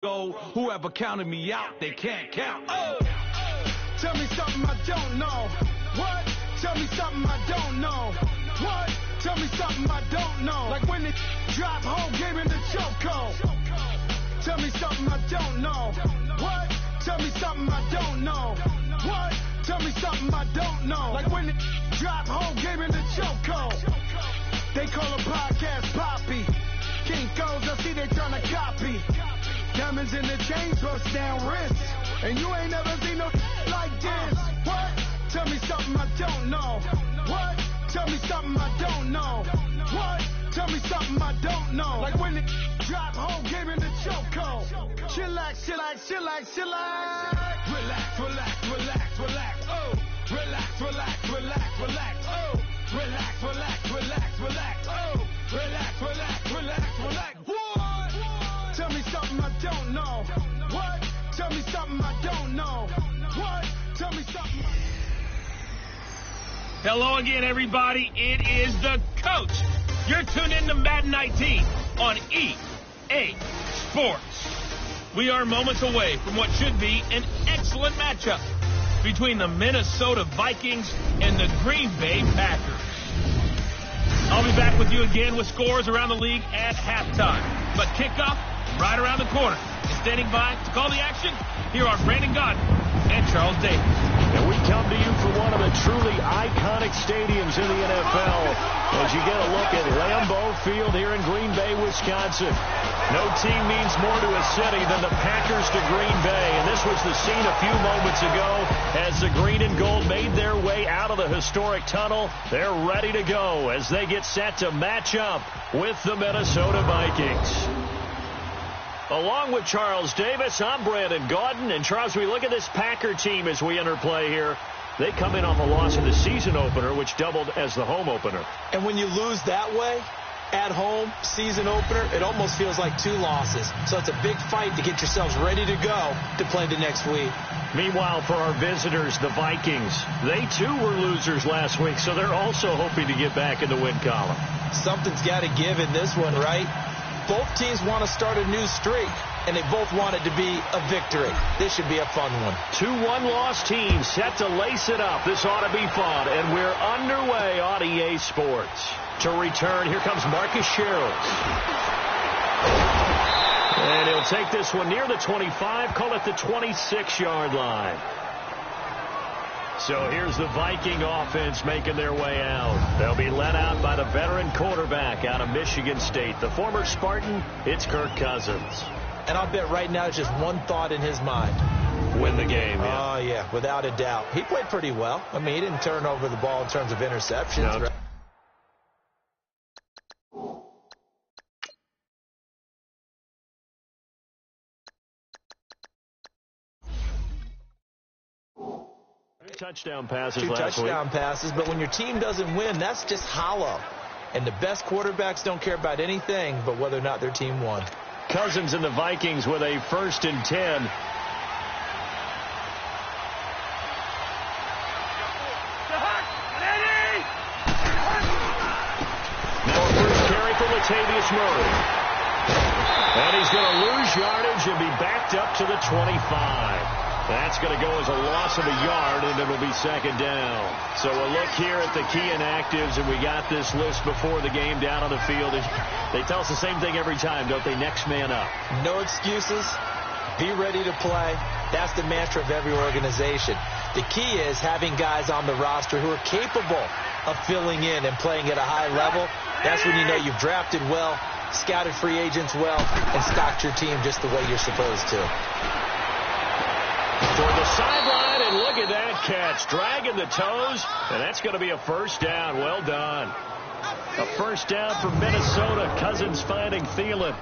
Go, whoever counted me out, they can't count. Oh! Tell me something I don't know. What? Tell me something I don't know. What? Tell me something I don't know. Like when it drop whole game in the chokehold. Tell me something I don't know. What? Tell me something I don't know. What? Tell me something I don't know. Like when it drop whole game in the chokehold. They call a podcast Poppy. Kinkos, I see they tryna copy. Diamonds in the chain, bust down wrists. And you ain't never seen no like this. What? Tell me something I don't know. What? Tell me something I don't know. What? Tell me something I don't know. Like when it drop whole game in the chokehold. Chillax, chillax, chillax, chillax. Relax, relax, relax, relax. Oh, relax, relax, relax, relax. Oh, relax, relax, relax, relax. Oh, relax, relax, relax, relax. What? Tell me something I don't know. What? Tell me something I don't know. What? Tell me something. Hello again, everybody. It is the coach. You're tuned in to Madden 19 on EA Sports. We are moments away from what should be an excellent matchup between the Minnesota Vikings and the Green Bay Packers. I'll be back with you again with scores around the league at halftime. But kickoff right around the corner. And standing by to call the action, here are Brandon Godden and Charles Davis. And we come to you from one of the truly iconic stadiums in the NFL as you get a look at Lambeau Field here in Green Bay, Wisconsin. No team means more to a city than the Packers to Green Bay, and this was the scene a few moments ago as the green and gold made their way out of the historic tunnel. They're ready to go as they get set to match up with the Minnesota Vikings. Along with Charles Davis, I'm Brandon Gaudin. And Charles, we look at this Packer team as we enter play here. They come in off a loss in the season opener, which doubled as the home opener. And when you lose that way, at home, season opener, it almost feels like two losses. So it's a big fight to get yourselves ready to go to play the next week. Meanwhile, for our visitors, the Vikings, they too were losers last week, so they're also hoping to get back in the win column. Something's got to give in this one, right? Both teams want to start a new streak, and they both want it to be a victory. This should be a fun one. 2 one-loss teams set to lace it up. This ought to be fun, and we're underway on EA Sports. To return, here comes Marcus Sherrills. And he'll take this one near the 25, call it the 26-yard line. So here's the Viking offense making their way out. They'll be led out by the veteran quarterback out of Michigan State. The former Spartan, it's Kirk Cousins. And I'll bet right now it's just one thought in his mind. Win the game, yeah. Oh, yeah, without a doubt. He played pretty well. I mean, he didn't turn over the ball in terms of interceptions. No. Right? Touchdown passes Two last week. touchdown passes, but when your team doesn't win, that's just hollow. And the best quarterbacks don't care about anything but whether or not their team won. Cousins and the Vikings with a 1st and 10. Now a first carry for Latavius Murray. And he's going to lose yardage and be backed up to the 25. That's going to go as a loss of a yard, and it'll be 2nd down. So we'll look here at the key inactives, and we got this list before the game down on the field. They tell us the same thing every time, don't they? Next man up. No excuses. Be ready to play. That's the mantra of every organization. The key is having guys on the roster who are capable of filling in and playing at a high level. That's when you know you've drafted well, scouted free agents well, and stocked your team just the way you're supposed to. Toward the sideline, and look at that catch. Dragging the toes, and that's going to be a 1st down. Well done. A 1st down for Minnesota. Cousins finding Thielen.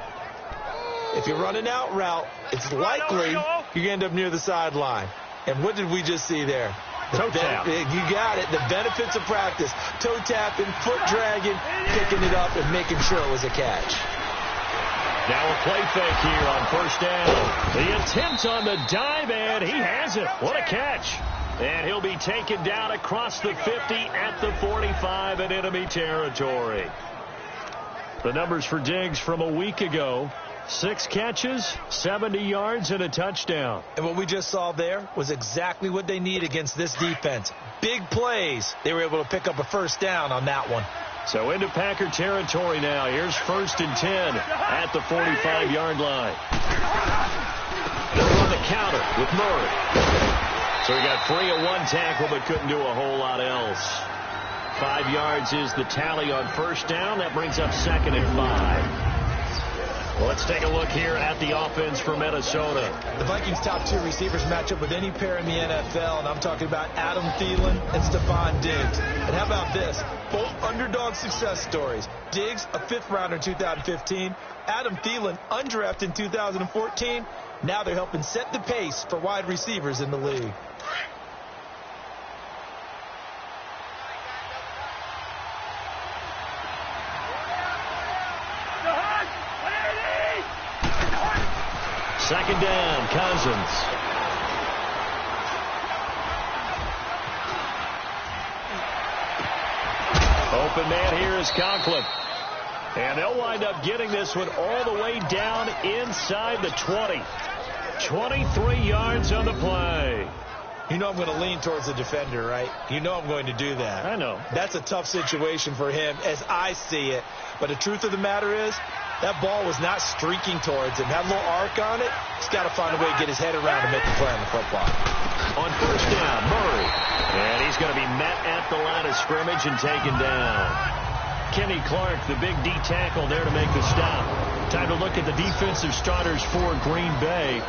If you're running out route, it's likely you're going to end up near the sideline. And what did we just see there? Toe tap. You got it. The benefits of practice. Toe tapping, foot dragging, picking it up, and making sure it was a catch. Now a play fake here on 1st down. The attempt on the dive, and he has it. What a catch. And he'll be taken down across the 50 at the 45 in enemy territory. The numbers for Diggs from a week ago: 6 catches, 70 yards, and a touchdown. And what we just saw there was exactly what they need against this defense. Big plays. They were able to pick up a first down on that one. So into Packer territory now. Here's 1st and 10 at the 45-yard line. They're on the counter with Murray. So he got free of 1 tackle but couldn't do a whole lot else. 5 yards is the tally on first down. That brings up 2nd and 5. Well, let's take a look here at the offense for Minnesota. The Vikings' top 2 receivers match up with any pair in the NFL, and I'm talking about Adam Thielen and Stephon Diggs. And how about this? Both underdog success stories. Diggs, a 5th rounder in 2015. Adam Thielen, undrafted in 2014. Now they're helping set the pace for wide receivers in the league. Second down, Cousins. Open man here is Conklin. And they'll wind up getting this one all the way down inside the 20. 23 yards on the play. You know I'm going to lean towards the defender, right? You know I'm going to do that. I know. That's a tough situation for him as I see it. But the truth of the matter is, that ball was not streaking towards him. Had a little arc on it. He's got to find a way to get his head around and make the play on the football. On first down, Murray. And he's going to be met at the line of scrimmage and taken down. Kenny Clark, the big D tackle there to make the stop. Time to look at the defensive starters for Green Bay.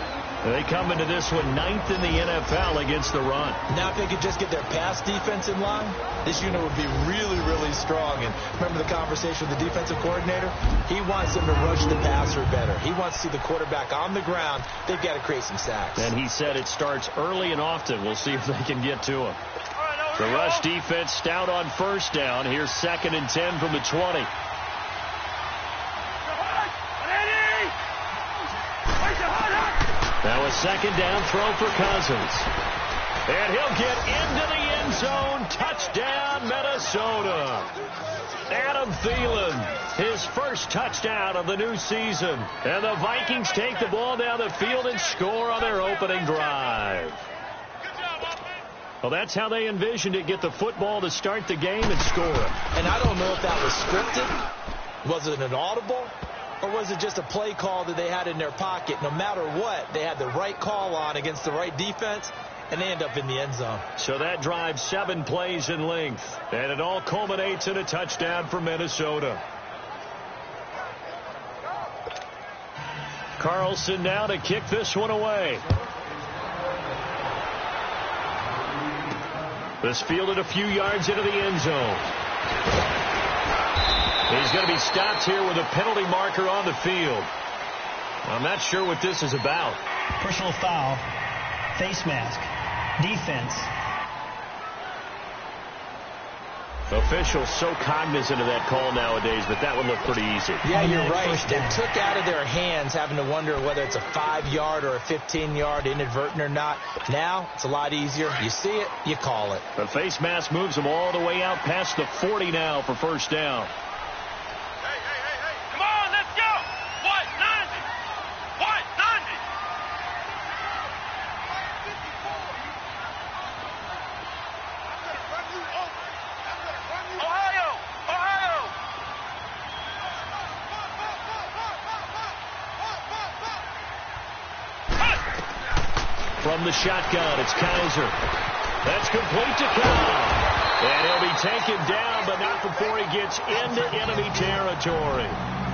They come into this one 9th in the NFL against the run. Now if they could just get their pass defense in line, this unit would be really, really strong. And remember the conversation with the defensive coordinator? He wants them to rush the passer better. He wants to see the quarterback on the ground. They've got to create some sacks. And he said it starts early and often. We'll see if they can get to him. The rush defense stout on first down. Here's 2nd and 10 from the 20. Now a second down throw for Cousins. And he'll get into the end zone. Touchdown, Minnesota. Adam Thielen, his first touchdown of the new season. And the Vikings take the ball down the field and score on their opening drive. Well, that's how they envisioned it. Get the football to start the game and score. And I don't know if that was scripted. Was it an audible? Or was it just a play call that they had in their pocket? No matter what, they had the right call on against the right defense, and they end up in the end zone. So that drives 7 plays in length, and it all culminates in a touchdown for Minnesota. Carlson now to kick this one away. This fielded a few yards into the end zone. He's going to be stopped here with a penalty marker on the field. I'm not sure what this is about. Personal foul, face mask, defense. Officials so cognizant of that call nowadays, but that would look pretty easy. Yeah, you're right. They took out of their hands having to wonder whether it's a 5-yard or a 15-yard inadvertent or not. Now, it's a lot easier. You see it, you call it. The face mask moves them all the way out past the 40 now for first down. Come on, let's go! What? 90! What? 90! Ohio! Ohio! From the shotgun, it's Kaiser. That's complete to Kyle. And he'll be taken down, but not before he gets into enemy territory.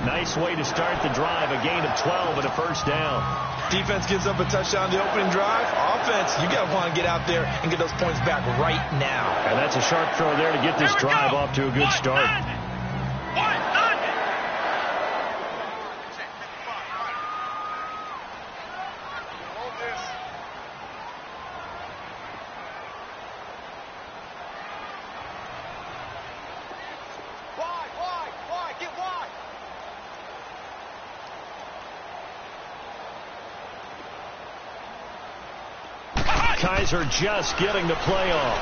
Nice way to start the drive. A gain of 12 and a first down. Defense gives up a touchdown the opening drive. Offense, you got to want to get out there and get those points back right now. And that's a sharp throw there to get this drive off to a good start. Kaiser just getting the play off.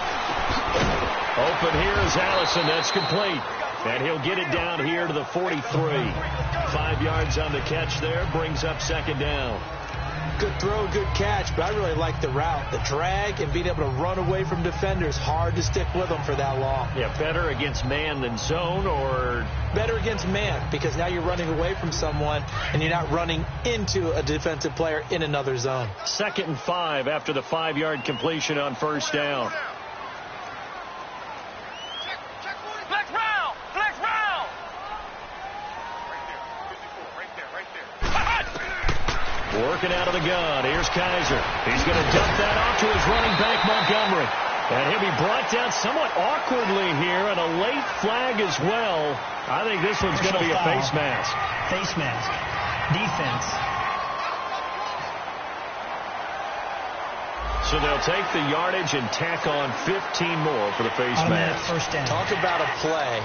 Open here is Allison. That's complete. And he'll get it down here to the 43. 5 yards on the catch there, brings up second down. Good throw, good catch, but I really like the route. The drag and being able to run away from defenders. Hard to stick with them for that long. Yeah, better against man than zone, or? Better against man, because now you're running away from someone and you're not running into a defensive player in another zone. 2nd and 5 after the 5-yard completion on first down. Working out of the gun. Here's Kaiser. He's going to dump that off to his running back, Montgomery. And he'll be brought down somewhat awkwardly here, and a late flag as well. I think this one's going to be a face mask. Face mask. Defense. So they'll take the yardage and tack on 15 more for the face mask. First down. Talk about a play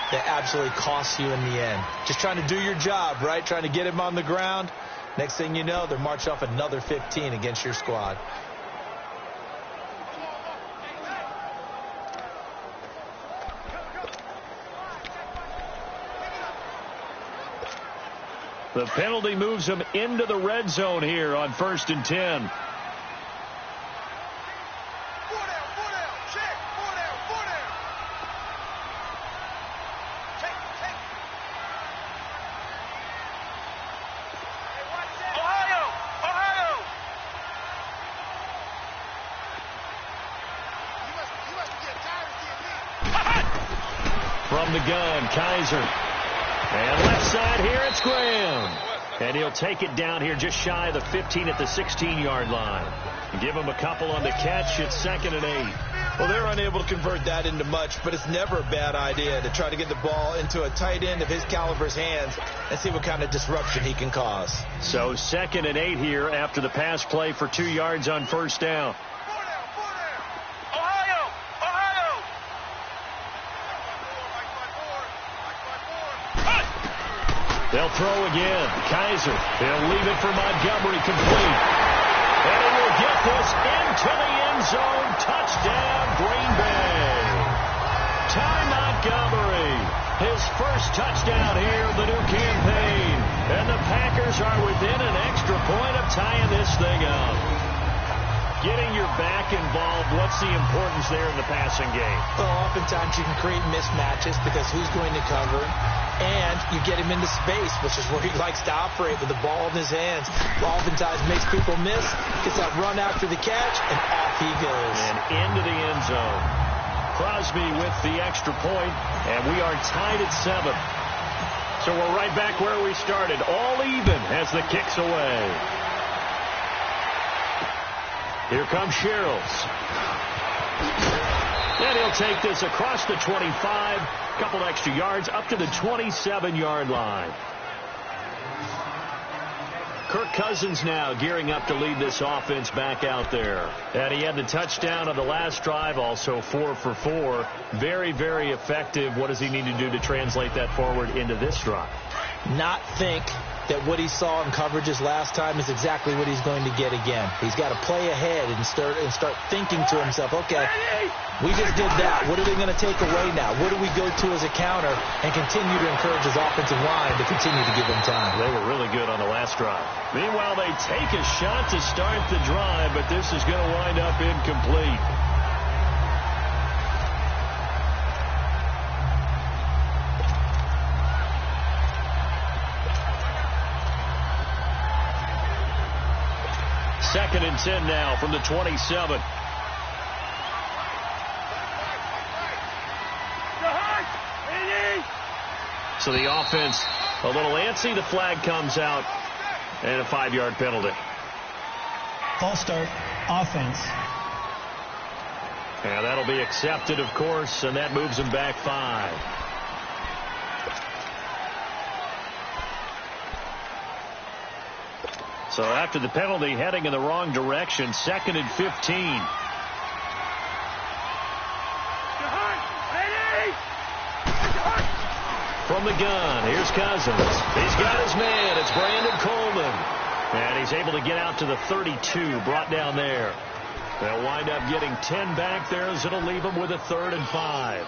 that absolutely costs you in the end. Just trying to do your job, right? Trying to get him on the ground. Next thing you know, they're marching off another 15 against your squad. The penalty moves them into the red zone here on 1st and 10. From the gun, Kaiser. And left side here, it's Graham. And he'll take it down here just shy of the 15 at the 16-yard line. Give him a couple on the catch. It's 2nd and 8. Well, they're unable to convert that into much, but it's never a bad idea to try to get the ball into a tight end of his caliber's hands and see what kind of disruption he can cause. So 2nd and 8 here after the pass play for 2 yards on first down. They'll throw again. Kaiser. He'll leave it for Montgomery, complete. And he will get this into the end zone. Touchdown, Green Bay. Ty Montgomery. His first touchdown here of the new campaign. And the Packers are within an extra point of tying this thing up. Getting your back involved, what's the importance there in the passing game? Well, oftentimes you can create mismatches because who's going to cover, and you get him into space, which is where he likes to operate with the ball in his hands. Oftentimes makes people miss, gets that run after the catch, and off he goes. And into the end zone. Crosby with the extra point, and we are tied at 7. So we're right back where we started, all even as the kick's away. Here comes Sherrills. And he'll take this across the 25, couple extra yards, up to the 27-yard line. Kirk Cousins now gearing up to lead this offense back out there. And he had the touchdown on the last drive, also 4 for 4. Very, very effective. What does he need to do to translate that forward into this drive? Not think that what he saw in coverages last time is exactly what he's going to get again. He's got to play ahead and start thinking to himself, okay, we just did that. What are they going to take away now? What do we go to as a counter? And continue to encourage his offensive line to continue to give him time. They were really good on the last drive. Meanwhile, they take a shot to start the drive, but this is going to wind up incomplete. Second and 10 now from the 27. So the offense a little antsy. The flag comes out and a 5-yard penalty. False start, offense. And that'll be accepted, of course, and that moves them back 5. So after the penalty, heading in the wrong direction, 2nd and 15. From the gun, here's Cousins. He's got his man. It's Brandon Coleman. And he's able to get out to the 32, brought down there. They'll wind up getting 10 back there as it'll leave them with a 3rd and 5.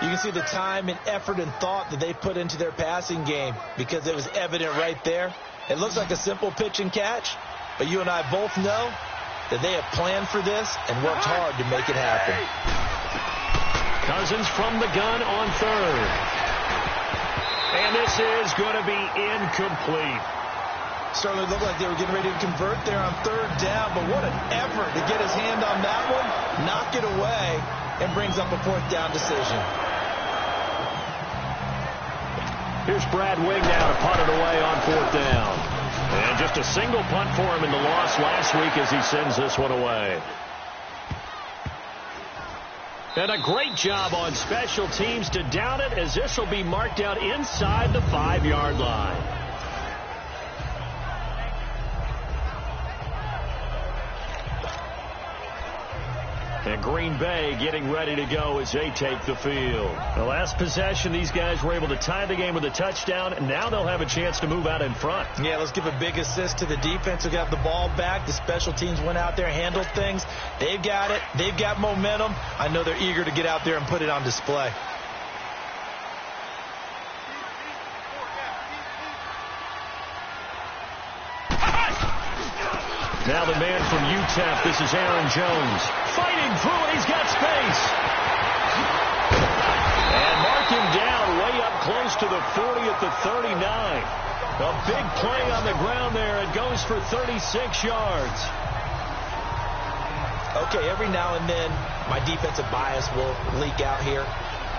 You can see the time and effort and thought that they put into their passing game because it was evident right there. It looks like a simple pitch and catch, but you and I both know that they have planned for this and worked hard to make it happen. Cousins from the gun on third. And this is going to be incomplete. Certainly looked like they were getting ready to convert there on third down, but what an effort to get his hand on that one, knock it away, and brings up a fourth down decision. Here's Brad Wing now to punt it away on fourth down. And just a single punt for him in the loss last week as he sends this one away. And a great job on special teams to down it, as this will be marked out inside the 5-yard line. And Green Bay getting ready to go as they take the field. The last possession, these guys were able to tie the game with a touchdown, and now they'll have a chance to move out in front. Yeah, let's give a big assist to the defense who got the ball back. The special teams went out there, handled things. They've got it. They've got momentum. I know they're eager to get out there and put it on display. Now the man from UTEP, this is Aaron Jones. Fighting through it, he's got space. And mark him down way up close to the 40 at the 39. A big play on the ground there. It goes for 36 yards. Okay, every now and then my defensive bias will leak out here.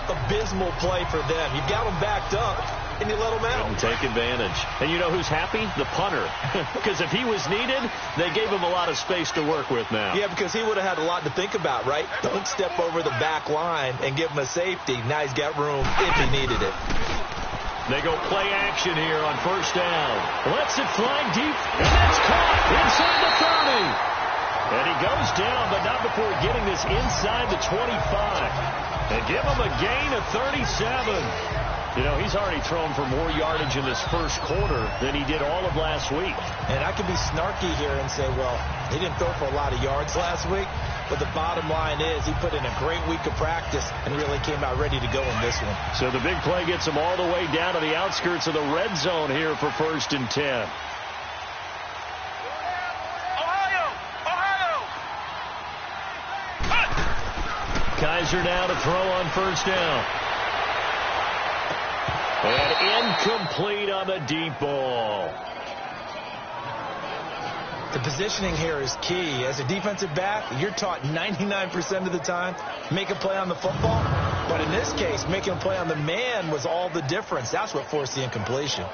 Abysmal play for them. You've got them backed up, and you let them out. Couldn't take advantage. And you know who's happy? The punter. Because if he was needed, they gave him a lot of space to work with now. Yeah, because he would have had a lot to think about, right? Don't step over the back line and give him a safety. Now he's got room if he needed it. They go play action here on first down. Lets it fly deep, and that's caught inside the 30. And he goes down, but not before getting this inside the 25. And give him a gain of 37. You know, he's already thrown for more yardage in this first quarter than he did all of last week. And I could be snarky here and say, well, he didn't throw for a lot of yards last week. But the bottom line is he put in a great week of practice and really came out ready to go in this one. So the big play gets him all the way down to the outskirts of the red zone here for 1st and 10. Kaiser now to throw on first down. And incomplete on the deep ball. The positioning here is key. As a defensive back, you're taught 99% of the time, make a play on the football. But in this case, making a play on the man was all the difference. That's what forced the incompletion.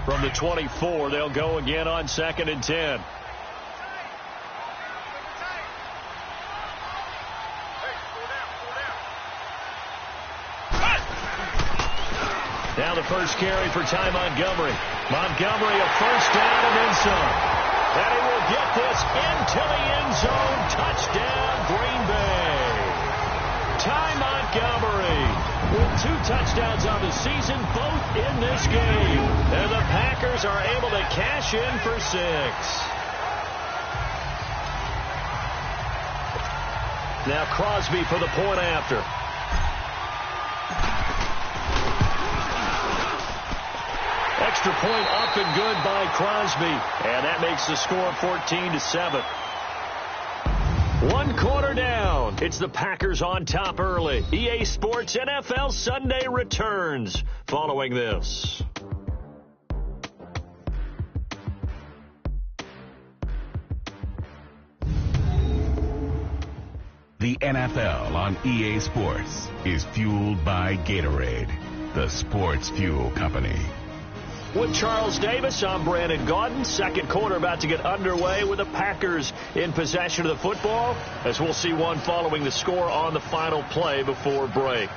From the 24, they'll go again on 2nd and 10. Now the first carry for Ty Montgomery. Montgomery a first down and then some. And he will get this into the end zone. Touchdown, Green Bay. Ty Montgomery with 2 touchdowns on the season, both in this game. And the Packers are able to cash in for 6. Now Crosby for the point after. Extra point up and good by Crosby. And that makes the score 14-7. 1 quarter down. It's the Packers on top early. EA Sports NFL Sunday returns following this. The NFL on EA Sports is fueled by Gatorade, the sports fuel company. With Charles Davis, I'm Brandon Gaudin. Second quarter about to get underway with the Packers in possession of the football, as we'll see one following the score on the final play before break.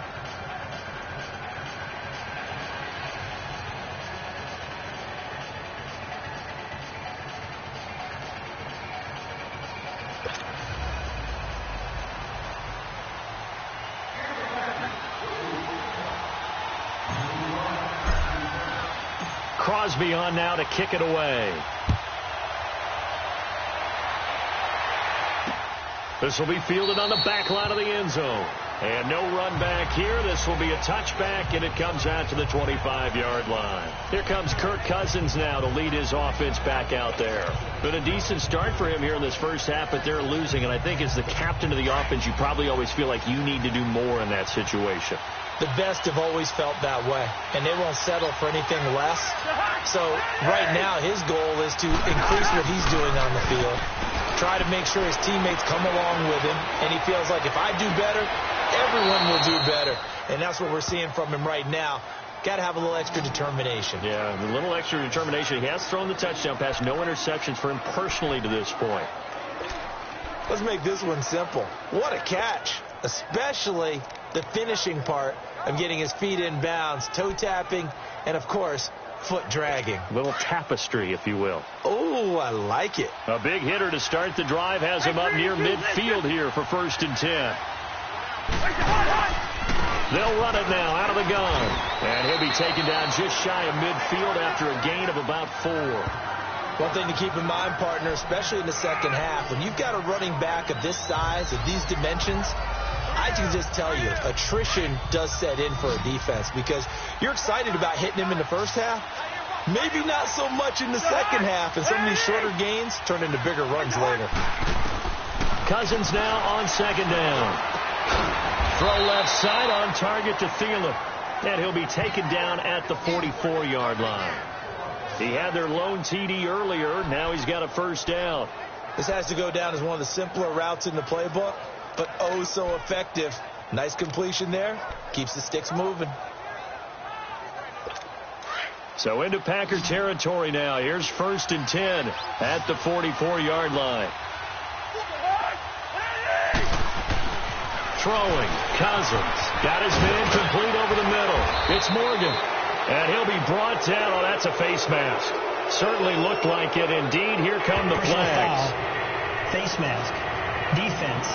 Crosby on now to kick it away. This will be fielded on the back line of the end zone. And no run back here. This will be a touchback, and it comes out to the 25-yard line. Here comes Kirk Cousins now to lead his offense back out there. Been a decent start for him here in this first half, but they're losing. And I think as the captain of the offense, you probably always feel like you need to do more in that situation. The best have always felt that way, and they won't settle for anything less. So right now his goal is to increase what he's doing on the field, try to make sure his teammates come along with him, and he feels like if I do better, everyone will do better. And that's what we're seeing from him right now. Got to have a little extra determination. Yeah, a little extra determination. He has thrown the touchdown pass. No interceptions for him personally to this point. Let's make this one simple. What a catch, especially the finishing part of getting his feet in bounds, toe tapping, and, of course, foot dragging. A little tapestry, if you will. Oh, I like it. A big hitter to start the drive has him up near midfield here for 1st and 10. They'll run it now out of the gun. And he'll be taken down just shy of midfield after a gain of about 4. One thing to keep in mind, partner, especially in the second half, when you've got a running back of this size, of these dimensions, I can just tell you, attrition does set in for a defense because you're excited about hitting him in the first half. Maybe not so much in the second half, and some of these shorter gains turn into bigger runs later. Cousins now on 2nd down. Throw left side on target to Thielen. And he'll be taken down at the 44-yard line. He had their lone TD earlier. Now he's got a 1st down. This has to go down as one of the simpler routes in the playbook, but oh so effective. Nice completion there. Keeps the sticks moving. So into Packer territory now. Here's 1st and 10 at the 44-yard line. Throwing, Cousins. Got his man complete over the middle. It's Morgan. And he'll be brought down. Oh, that's a face mask. Certainly looked like it. Indeed, here come the flags. Foul. Face mask. Defense.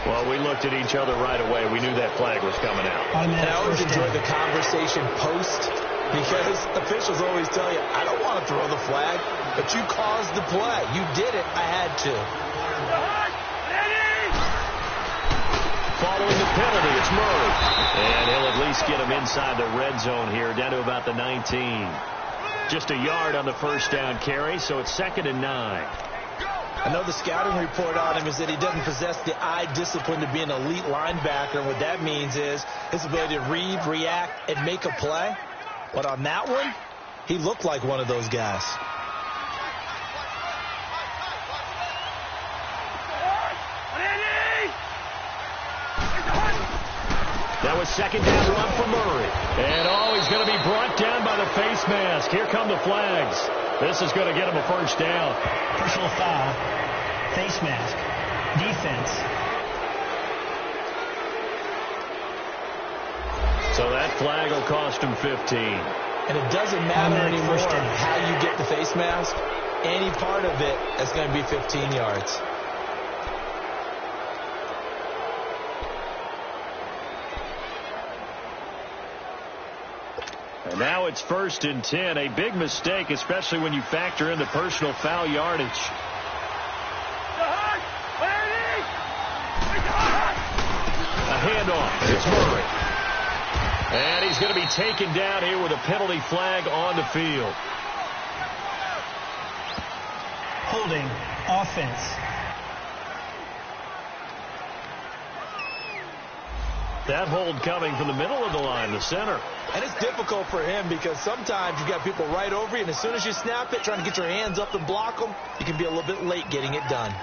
Well, we looked at each other right away. We knew that flag was coming out. And I always enjoy the conversation post because officials always tell you, I don't want to throw the flag, but you caused the play. You did it. I had to. Following the penalty, it's Murray. And he'll at least get him inside the red zone here, down to about the 19. Just a yard on the 1st down carry, so it's 2nd and 9. I know the scouting report on him is that he doesn't possess the eye discipline to be an elite linebacker. And what that means is his ability to read, react, and make a play. But on that one, he looked like one of those guys. That was 2nd down run for Murray. And he's going to be brought down by the face mask. Here come the flags. This is going to get him a 1st down. Personal foul. Face mask. Defense. So that flag will cost him 15. And it doesn't matter anymore how you get the face mask. Any part of it is going to be 15 yards. And now it's 1st and 10. A big mistake, especially when you factor in the personal foul yardage. A handoff. It's Murray. And he's going to be taken down here with a penalty flag on the field. Holding. Offense. That hold coming from the middle of the line, the center. And it's difficult for him because sometimes you've got people right over you, and as soon as you snap it, trying to get your hands up and block them, you can be a little bit late getting it done.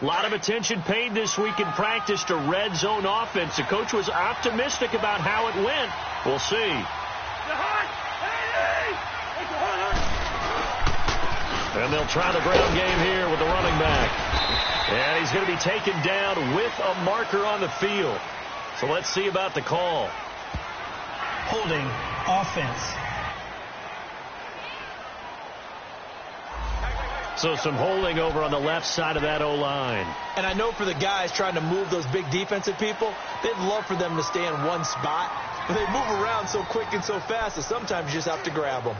A lot of attention paid this week in practice to red zone offense. The coach was optimistic about how it went. We'll see. And they'll try the ground game here with the running back. And he's going to be taken down with a marker on the field. So let's see about the call. Holding. Offense. So some holding over on the left side of that O-line. And I know for the guys trying to move those big defensive people, they'd love for them to stay in one spot. But they move around so quick and so fast that sometimes you just have to grab them.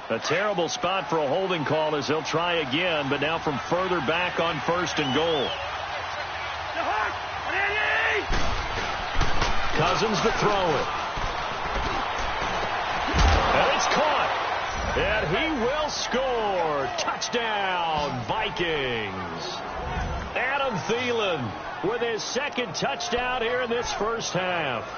A terrible spot for a holding call as they'll try again, but now from further back on 1st and goal. Cousins to throw it. And it's caught. And he will score. Touchdown, Vikings. Adam Thielen with his second touchdown here in this first half.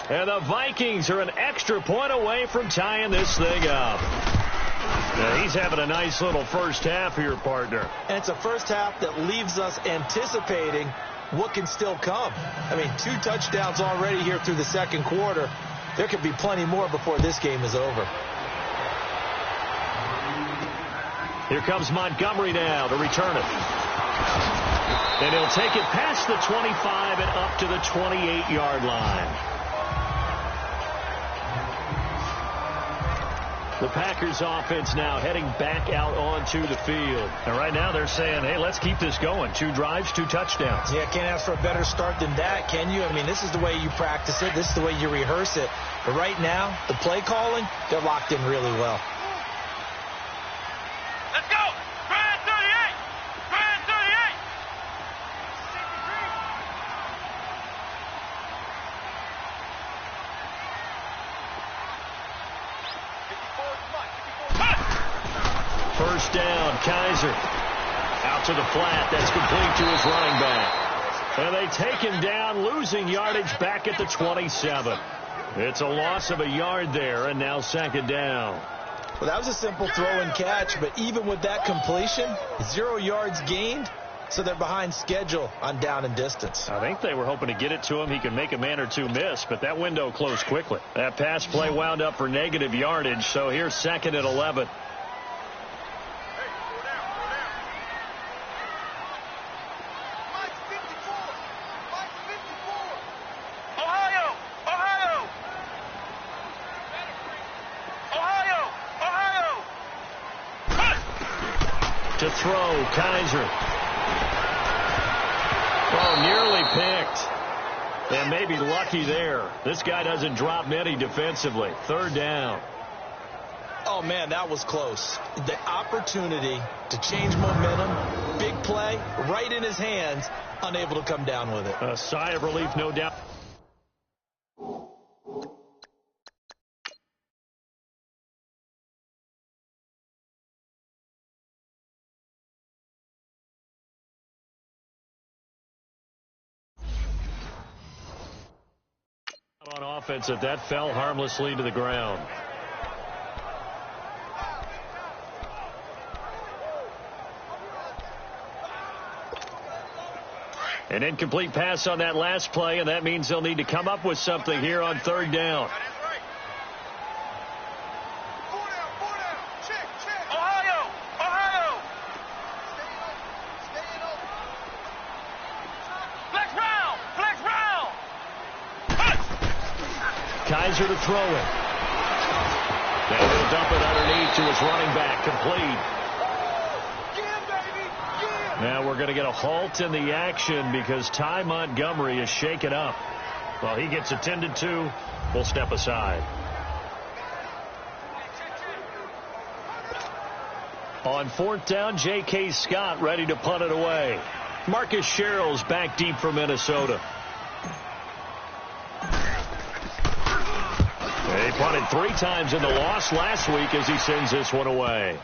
And the Vikings are an extra point away from tying this thing up. Now, he's having a nice little first half here, partner. And it's a first half that leaves us anticipating what can still come. I mean, 2 touchdowns already here through the second quarter. There could be plenty more before this game is over. Here comes Montgomery now to return it. And he'll take it past the 25 and up to the 28-yard line. The Packers offense now heading back out onto the field. And right now they're saying, hey, let's keep this going. 2 drives, 2 touchdowns. Yeah, can't ask for a better start than that, can you? I mean, this is the way you practice it. This is the way you rehearse it. But right now, the play calling, they're locked in really well. Let's go! Try 38! Try 38! First down, Kaiser. Out to the flat. That's complete to his running back. And they take him down, losing yardage back at the 27. It's a loss of a yard there, and now 2nd down. Well, that was a simple throw and catch, but even with that completion, 0 yards gained, so they're behind schedule on down and distance. I think they were hoping to get it to him. He could make a man or 2 miss, but that window closed quickly. That pass play wound up for negative yardage, so here's 2nd and 11. To throw, Kaiser. Oh, nearly picked. And maybe lucky there. This guy doesn't drop many defensively. 3rd down. Oh, man, that was close. The opportunity to change momentum, big play, right in his hands, unable to come down with it. A sigh of relief, no doubt. On offense, that fell harmlessly to the ground. An incomplete pass on that last play, and that means they'll need to come up with something here on 3rd down. Kaiser to throw it. And he'll dump it underneath to his running back, complete. Now we're going to get a halt in the action because Ty Montgomery is shaken up. Well, he gets attended to. We'll step aside. On 4th down, J.K. Scott ready to punt it away. Marcus Sherrill's back deep for Minnesota. He punted 3 times in the loss last week as he sends this one away.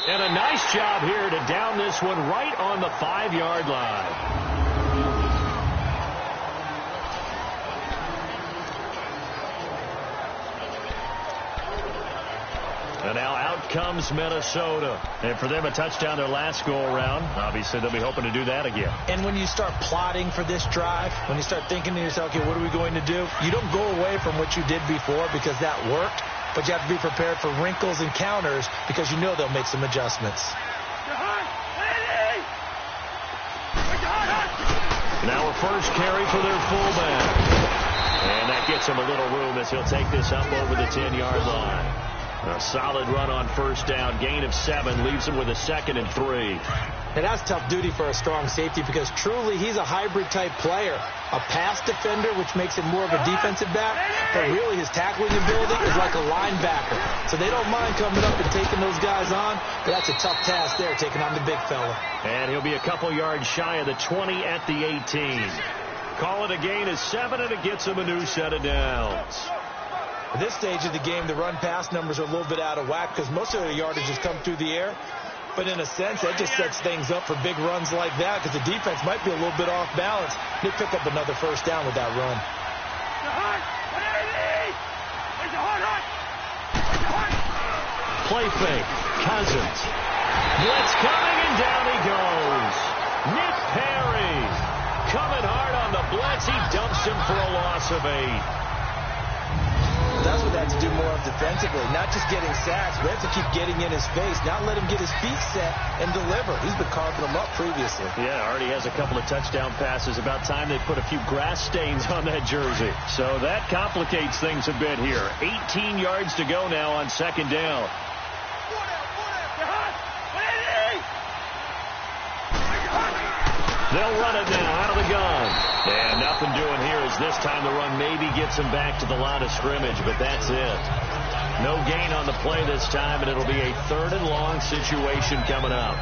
And a nice job here to down this one right on the 5-yard line. And now out comes Minnesota. And for them, a touchdown their last go-around. Obviously, they'll be hoping to do that again. And when you start plotting for this drive, when you start thinking to yourself, okay, what are we going to do? You don't go away from what you did before because that worked, but you have to be prepared for wrinkles and counters because you know they'll make some adjustments. Now a first carry for their fullback. And that gets gets him a little room as he'll take this up over the 10-yard line. A solid run on first down. Gain of 7 leaves him with a 2nd and 3. And that's tough duty for a strong safety because truly he's a hybrid-type player. A pass defender, which makes him more of a defensive back, but really his tackling ability is like a linebacker. So they don't mind coming up and taking those guys on, but that's a tough task there, taking on the big fella. And he'll be a couple yards shy of the 20 at the 18. Call it a gain of 7, and it gets him a new set of downs. At this stage of the game, the run-pass numbers are a little bit out of whack because most of their yardage has come through the air. But in a sense, that just sets things up for big runs like that because the defense might be a little bit off balance. They pick up another first down with that run. Play fake. Cousins. Blitz coming, and down he goes. Nick Perry coming hard on the blitz. He dumps him for a loss of 8. That's what they have to do more of defensively, not just getting sacks, but they have to keep getting in his face, not let him get his feet set and deliver. He's been carving them up previously. Yeah, already has a couple of touchdown passes. About time they put a few grass stains on that jersey. So that complicates things a bit here. 18 yards to go now on 2nd down. They'll run it now out of the gun. And nothing doing here as this time the run maybe gets him back to the line of scrimmage, but that's it. No gain on the play this time, and it'll be a 3rd and long situation coming up.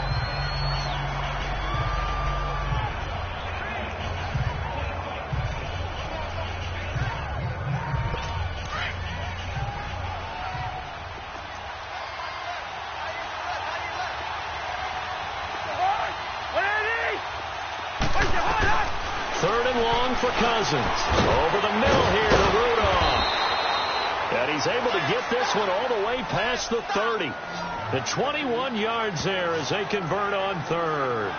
For Cousins. Over the middle here to Rudolph. And he's able to get this one all the way past the 30. The 21 yards there as they convert on 3rd.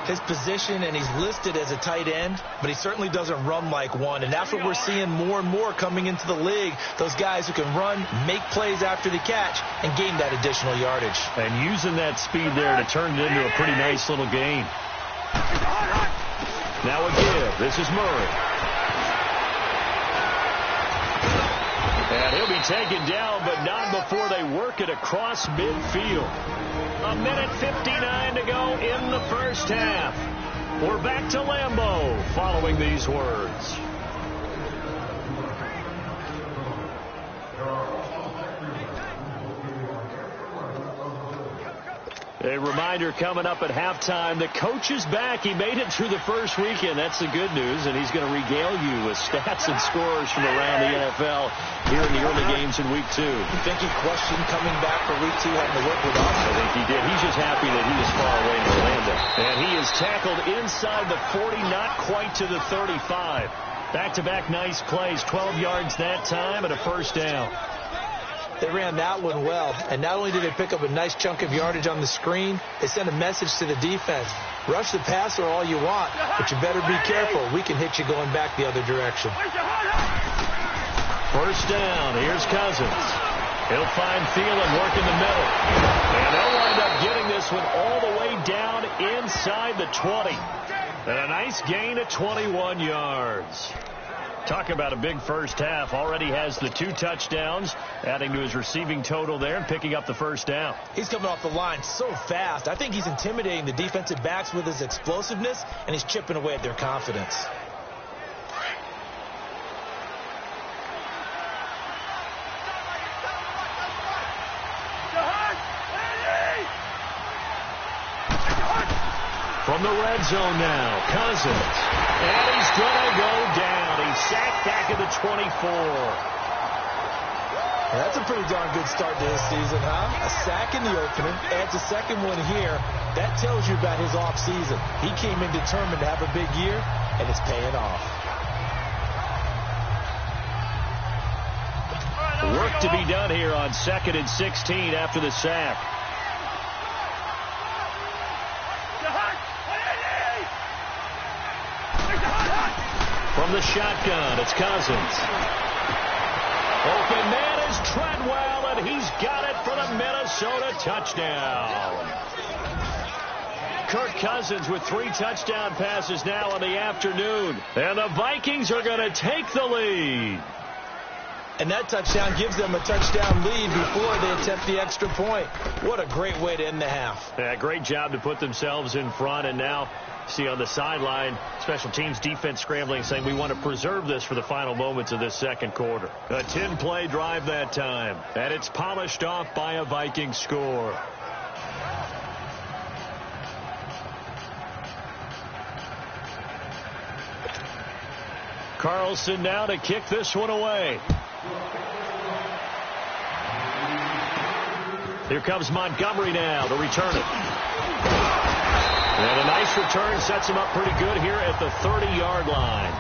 His position, and he's listed as a tight end, but he certainly doesn't run like one. And that's what we're seeing more and more coming into the league. Those guys who can run, make plays after the catch, and gain that additional yardage. And using that speed there to turn it into a pretty nice little gain. Now a give. This is Murray. And he'll be taken down, but not before they work it across midfield. 1:59 to go in the first half. We're back to Lambeau following these words. A reminder coming up at halftime, the coach is back. He made it through the first weekend. That's the good news, and he's going to regale you with stats and scores from around the NFL here in the early games in Week 2. You think he questioned coming back for Week 2 having to work with us? I think he did. He's just happy that he was far away in Orlando. And he is tackled inside the 40, not quite to the 35. Back-to-back nice plays, 12 yards that time and a first down. They ran that one well, and not only did they pick up a nice chunk of yardage on the screen, they sent a message to the defense. Rush the passer all you want, but you better be careful. We can hit you going back the other direction. First down. Here's Cousins. He'll find Thielen working the middle. And they'll wind up getting this one all the way down inside the 20. And a nice gain of 21 yards. Talk about a big first half. Already has the 2 touchdowns, adding to his receiving total there and picking up the first down. He's coming off the line so fast. I think he's intimidating the defensive backs with his explosiveness, and he's chipping away at their confidence. From the red zone now, Cousins. And he's going to go down. He's sacked back at the 24. That's a pretty darn good start to this season, huh? A sack in the opener, adds a second one here. That tells you about his offseason. He came in determined to have a big year, and it's paying off. Work to be done here on 2nd and 16 after the sack. From the shotgun, it's Cousins. Open man is Treadwell, and he's got it for the Minnesota touchdown. Kirk Cousins with 3 touchdown passes now in the afternoon. And the Vikings are going to take the lead. And that touchdown gives them a touchdown lead before they attempt the extra point. What a great way to end the half. Yeah, great job to put themselves in front. And now, see on the sideline, special teams defense scrambling, saying we want to preserve this for the final moments of this second quarter. A 10-play drive that time. And it's polished off by a Vikings score. Carlson now to kick this one away. Here comes Montgomery now to return it. And a nice return sets him up pretty good here at the 30-yard line.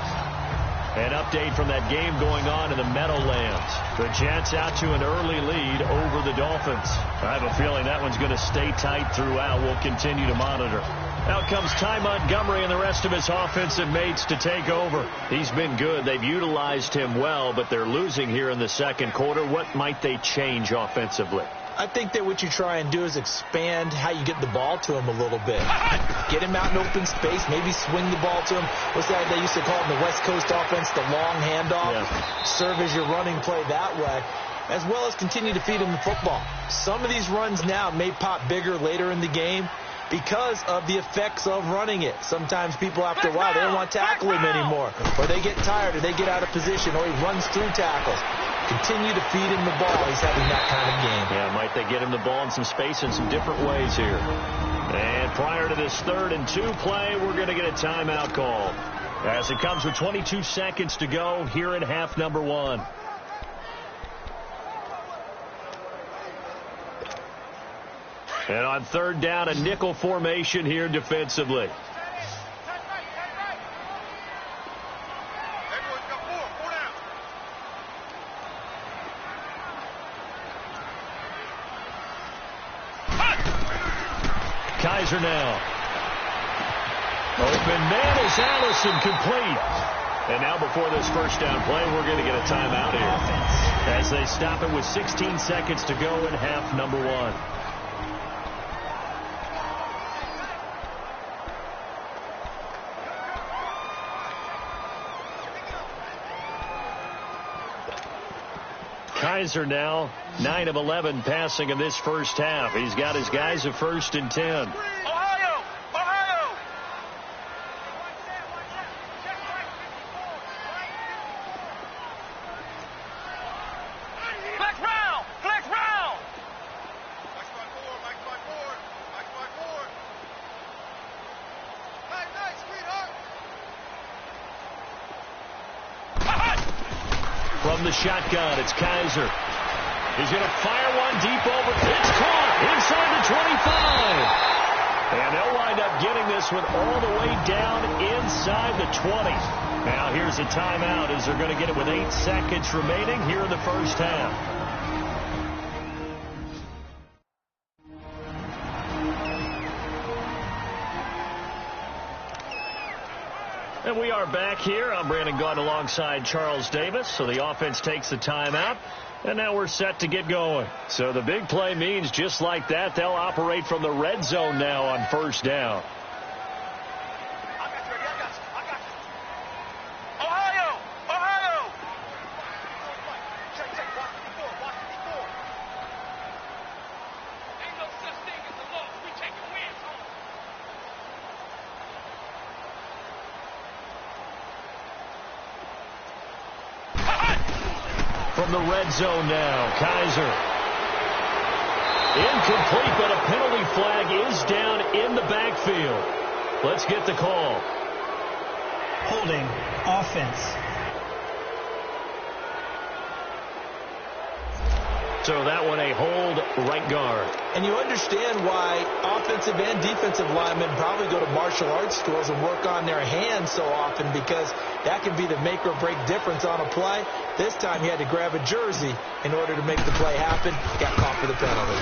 An update from that game going on in the Meadowlands. The Jets out to an early lead over the Dolphins. I have a feeling that one's going to stay tight throughout. We'll continue to monitor. Out comes Ty Montgomery and the rest of his offensive mates to take over. He's been good. They've utilized him well, but they're losing here in the second quarter. What might they change offensively? I think that what you try and do is expand how you get the ball to him a little bit. Get him out in open space, maybe swing the ball to him. What's that they used to call it in the West Coast offense, the long handoff? Yeah. Serve as your running play that way, as well as continue to feed him the football. Some of these runs now may pop bigger later in the game because of the effects of running it. Sometimes people after a while, they don't want to tackle him anymore, or they get tired, or they get out of position, or he runs through tackles. Continue to feed him the ball. He's having that kind of game. Yeah, might they get him the ball in some space in some different ways here. And prior to this 3rd and 2 play, we're going to get a timeout call, as it comes with 22 seconds to go here in half number 1. And on 3rd down, a nickel formation here defensively. Kaiser now. Open man is Allison, complete. And now before this first down play, we're going to get a timeout here, as they stop it with 16 seconds to go in half number 1. Kaiser now 9 of 11 passing in this first half. He's got his guys at 1st and 10. Ohio! Ohio! Flex round! Flex round! Mike's by 4, Mike's by 4, Mike's by 4. Nice, sweetheart! From the shotgun, it's Kaiser. He's going to fire one deep over. It's caught inside the 25. And they'll wind up getting this one all the way down inside the 20. Now here's a timeout, as they're going to get it with 8 seconds remaining here in the first half. And we are back here. I'm Brandon Gaudin alongside Charles Davis. So the offense takes the timeout, and now we're set to get going. So the big play means just like that, they'll operate from the red zone now on 1st down. Ohio! Ohio! Ain't no such thing as a loss. We taking wins home. From the red zone now, Kaiser. Incomplete, but a penalty flag is down in the backfield. Let's get the call. Holding offense. So that one a hold, right guard. And you understand why offensive and defensive linemen probably go to martial arts schools and work on their hands so often, because that can be the make or break difference on a play. This time he had to grab a jersey in order to make the play happen. Got caught for the penalty.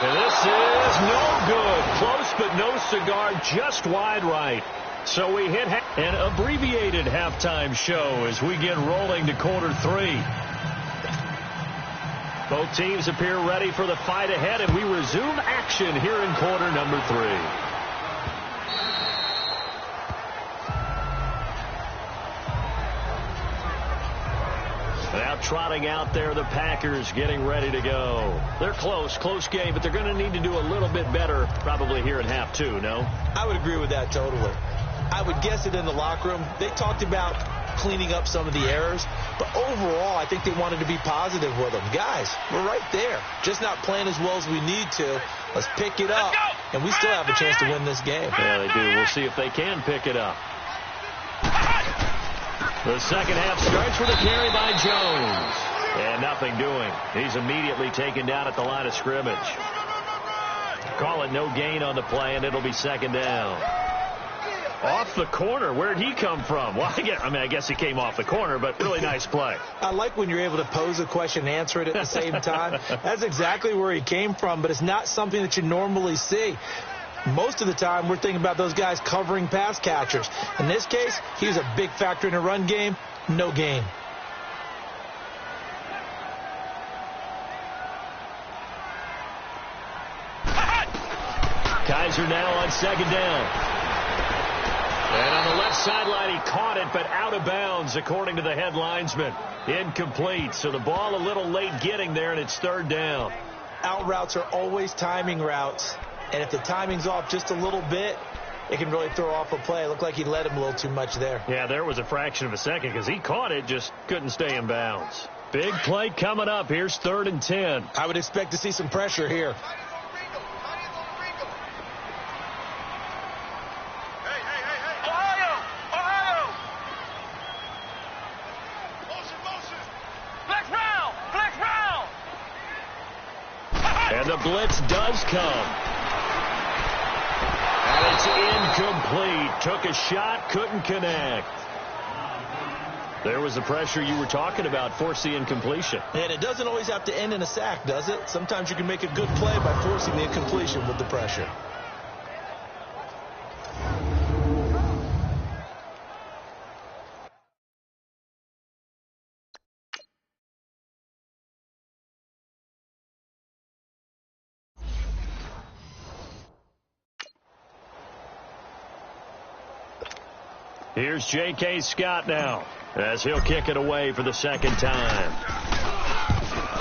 And this is no good. Close but no cigar, just wide right. So we hit an abbreviated halftime show as we get rolling to quarter 3. Both teams appear ready for the fight ahead, and we resume action here in quarter number 3. Now trotting out there, the Packers getting ready to go. They're close game, but they're going to need to do a little bit better probably here in half two, no? I would agree with that totally. I would guess it in the locker room. They talked about cleaning up some of the errors, but overall, I think they wanted to be positive with them. Guys, we're right there. Just not playing as well as we need to. Let's pick it up, and we still have a chance to win this game. Yeah, they do. We'll see if they can pick it up. The second half starts with a carry by Jones. And nothing doing. He's immediately taken down at the line of scrimmage. Call it no gain on the play, and it'll be second down. Off the corner. Where'd he come from? Well, I guess he came off the corner, but really nice play. I like when you're able to pose a question and answer it at the same time. That's exactly where he came from, but it's not something that you normally see. Most of the time, we're thinking about those guys covering pass catchers. In this case, he was a big factor in the run game. No gain. Kaiser now on second down. And on the left sideline, he caught it, but out of bounds, according to the head linesman. Incomplete, so the ball a little late getting there, and it's third down. Out routes are always timing routes. And if the timing's off just a little bit, it can really throw off a play. It looked like he led him a little too much there. Yeah, there was a fraction of a second because he caught it, just couldn't stay in bounds. Big play coming up. Here's 3rd and 10. I would expect to see some pressure here. And the blitz does come. And it's incomplete. Took a shot, couldn't connect. There was the pressure you were talking about, force the incompletion. And it doesn't always have to end in a sack, does it? Sometimes you can make a good play by forcing the incompletion with the pressure. Here's J.K. Scott now, as he'll kick it away for the second time.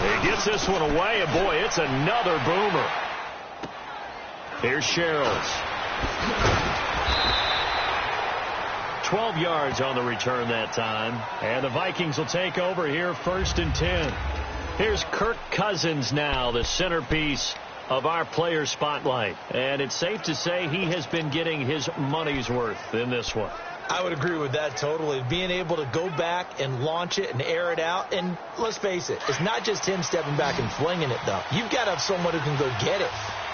He gets this one away, and boy, it's another boomer. Here's Sherrills. 12 yards on the return that time. And the Vikings will take over here, 1st and 10. Here's Kirk Cousins now, the centerpiece of our player spotlight. And it's safe to say he has been getting his money's worth in this one. I would agree with that totally. Being able to go back and launch it and air it out. And let's face it, it's not just him stepping back and flinging it, though. You've got to have someone who can go get it.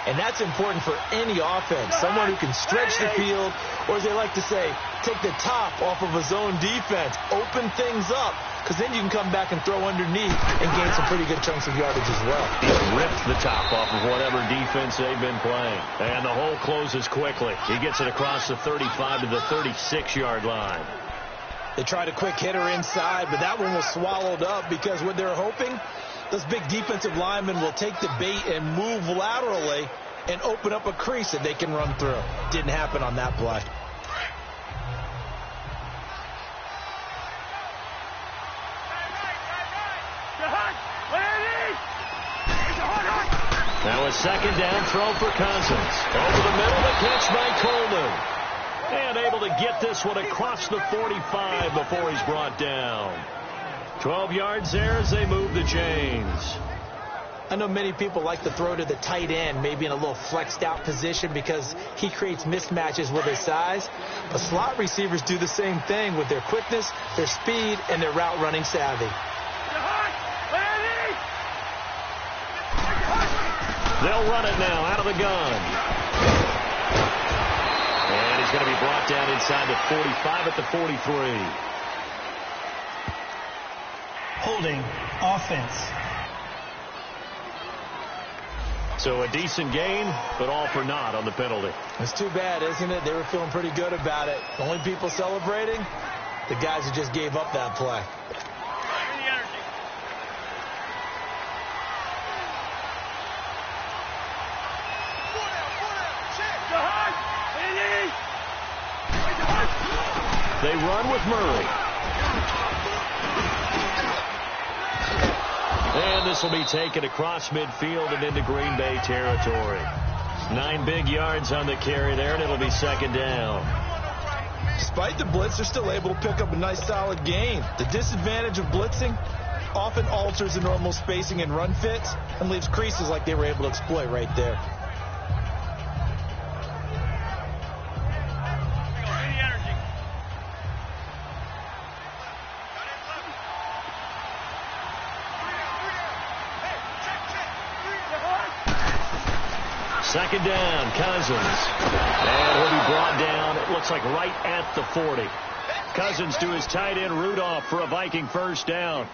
And that's important for any offense. Someone who can stretch the field, or as they like to say, take the top off of a zone defense. Open things up, because then you can come back and throw underneath and gain some pretty good chunks of yardage as well. He ripped the top off of whatever defense they've been playing. And the hole closes quickly. He gets it across the 35 to the 36-yard line. They tried a quick hitter inside, but that one was swallowed up because what they're hoping, those big defensive linemen will take the bait and move laterally and open up a crease that they can run through. Didn't happen on that play. Now a second down throw for Cousins. Over the middle, the catch by Coleman. And able to get this one across the 45 before he's brought down. 12 yards there as they move the chains. I know many people like to throw to the tight end, maybe in a little flexed out position because he creates mismatches with his size. But slot receivers do the same thing with their quickness, their speed, and their route running savvy. They'll run it now out of the gun. And he's going to be brought down inside the 45 at the 43. Holding offense. So a decent gain, but all for naught on the penalty. It's too bad, isn't it? They were feeling pretty good about it. The only people celebrating, the guys who just gave up that play. They run with Murray. this will be taken across midfield and into Green Bay territory. 9 big yards on the carry there, and it'll be second down. Despite the blitz, they're still able to pick up a nice solid gain. The disadvantage of blitzing often alters the normal spacing and run fits and leaves creases like they were able to exploit right there. Second down, Cousins. And he'll be brought down, it looks like right at the 40. Cousins to his tight end, Rudolph, for a Viking first down.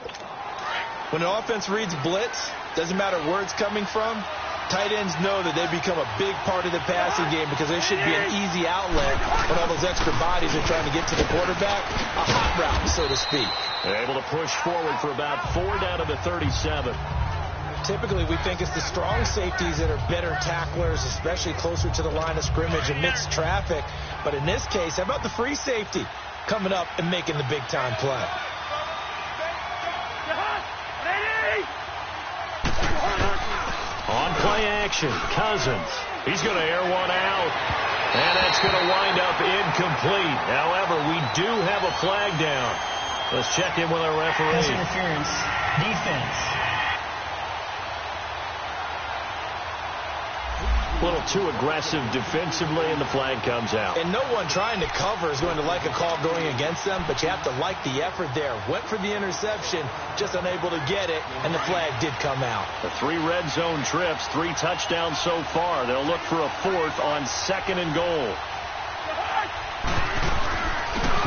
When an offense reads blitz, doesn't matter where it's coming from, tight ends know that they become a big part of the passing game because they should be an easy outlet when all those extra bodies are trying to get to the quarterback. A hot route, so to speak. They're able to push forward for about 4 down to the 37. Typically, we think it's the strong safeties that are better tacklers, especially closer to the line of scrimmage amidst traffic. But in this case, how about the free safety coming up and making the big-time play? On play action, Cousins. He's going to air one out. And that's going to wind up incomplete. However, we do have a flag down. Let's check in with our referee. Pass interference. Defense. A little too aggressive defensively, and the flag comes out. And no one trying to cover is going to like a call going against them, but you have to like the effort there. Went for the interception, just unable to get it, and the flag did come out. The 3 red zone trips, 3 touchdowns so far. They'll look for a 4th on 2nd and goal.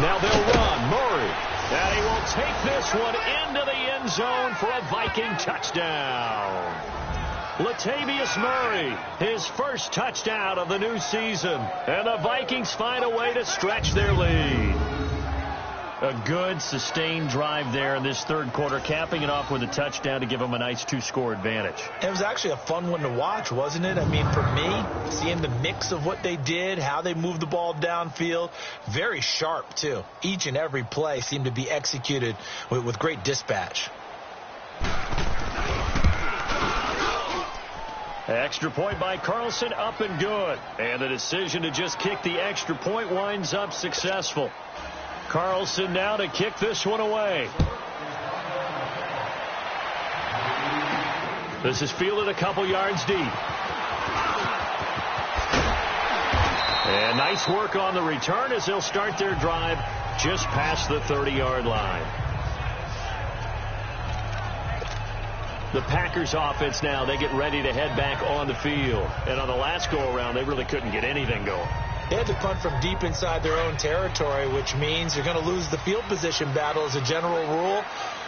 Now they'll run. Murray. And he will take this one into the end zone for a Viking touchdown. Latavius Murray, his first touchdown of the new season. And the Vikings find a way to stretch their lead. A good, sustained drive there in this third quarter, capping it off with a touchdown to give them a nice 2-score advantage. It was actually a fun one to watch, wasn't it? I mean, for me, seeing the mix of what they did, how they moved the ball downfield, very sharp, too. Each and every play seemed to be executed with great dispatch. Extra point by Carlson, up and good. And the decision to just kick the extra point winds up successful. Carlson now to kick this one away. This is fielded a couple yards deep. And nice work on the return as they'll start their drive just past the 30-yard line. The Packers offense now, they get ready to head back on the field. And on the last go-around, they really couldn't get anything going. They had to punt from deep inside their own territory, which means you're going to lose the field position battle as a general rule.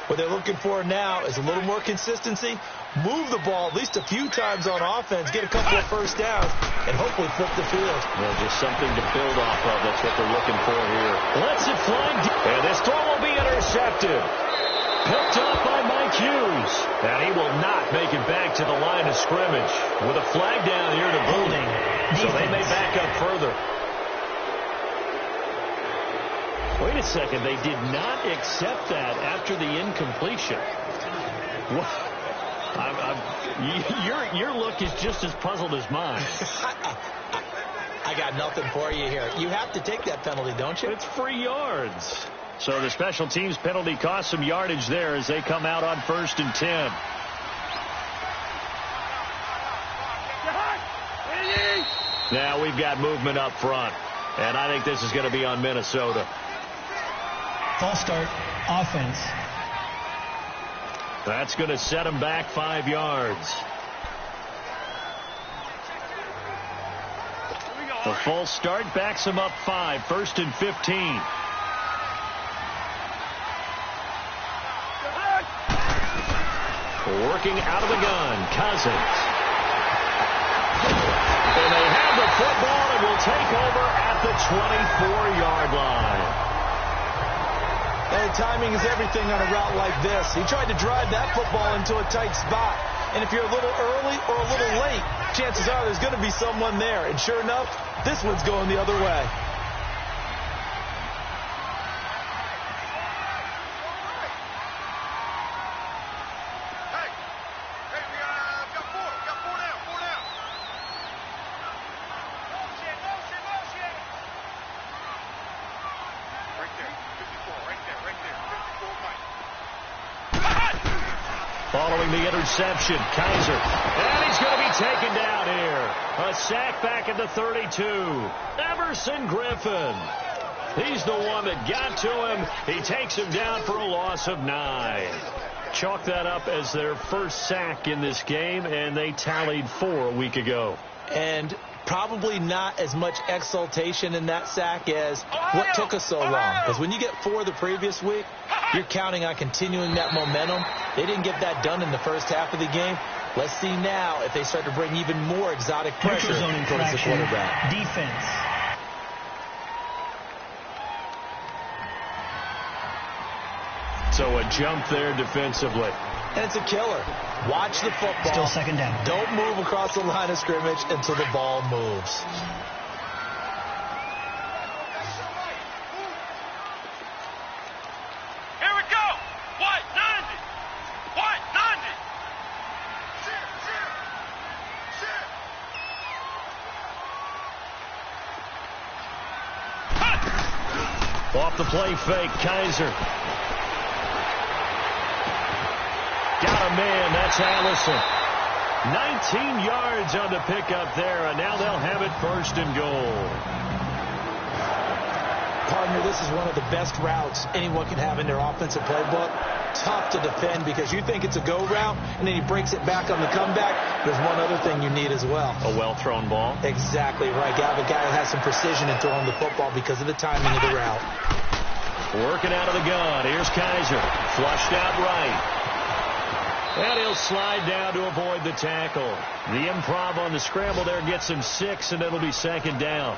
What they're looking for now is a little more consistency, move the ball at least a few times on offense, get a couple of first downs, and hopefully flip the field. Well, just something to build off of. That's what they're looking for here. Lets it fly deep. And this throw will be intercepted. Picked up by Mike Hughes. And he will not make it back to the line of scrimmage with a flag down here to boot. So they may back up further. Wait a second. They did not accept that after the incompletion. Your look is just as puzzled as mine. I got nothing for you here. You have to take that penalty, don't you? It's free yards. So the special teams penalty cost some yardage there as they come out on 1st and 10. Now we've got movement up front. And I think this is going to be on Minnesota. False start, offense. That's going to set them back 5 yards. The false start backs them up 5, 1st and 15. Working out of the gun, Cousins. And they have the football and will take over at the 24-yard line. And timing is everything on a route like this. He tried to drive that football into a tight spot. And if you're a little early or a little late, chances are there's going to be someone there. And sure enough, this one's going the other way. Following the interception, Kaiser. And he's going to be taken down here. A sack back at the 32. Everson Griffin. He's the one that got to him. He takes him down for a loss of 9. Chalk that up as their first sack in this game, and they tallied 4 a week ago. And probably not as much exultation in that sack as what took us so long. Because when you get 4 the previous week, you're counting on continuing that momentum. They didn't get that done in the first half of the game. Let's see now if they start to bring even more exotic pressure towards the quarterback. Defense. So a jump there defensively. And it's a killer. Watch the football. Still second down. Don't move across the line of scrimmage until the ball moves. Here we go. What? 90. What? 90. Off the play fake, Kaiser. Got a man, that's Allison. 19 yards on the pickup there, and now they'll have it first and goal. Partner, this is one of the best routes anyone can have in their offensive playbook. Tough to defend because you think it's a go route, and then he breaks it back on the comeback. There's one other thing you need as well. A well-thrown ball. Exactly right. You have a guy that has some precision in throwing the football because of the timing of the route. Working out of the gun. Here's Kaiser. Flushed out right. And he'll slide down to avoid the tackle. The improv on the scramble there gets him 6, and it'll be second down.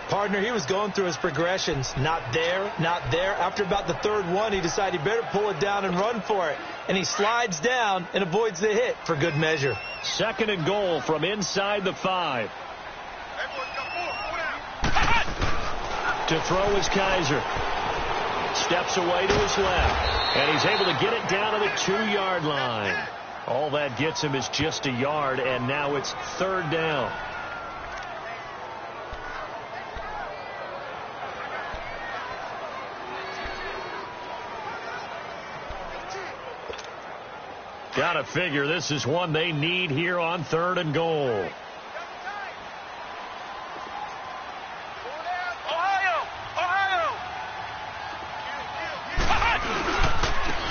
Partner, he was going through his progressions. Not there, not there. After about the third one, he decided he better pull it down and run for it. And he slides down and avoids the hit for good measure. Second and goal from inside the 5. To throw is Kaiser. Steps away to his left. And he's able to get it down to the 2-yard line. All that gets him is just a yard, and now it's third down. Gotta figure this is one they need here on third and goal.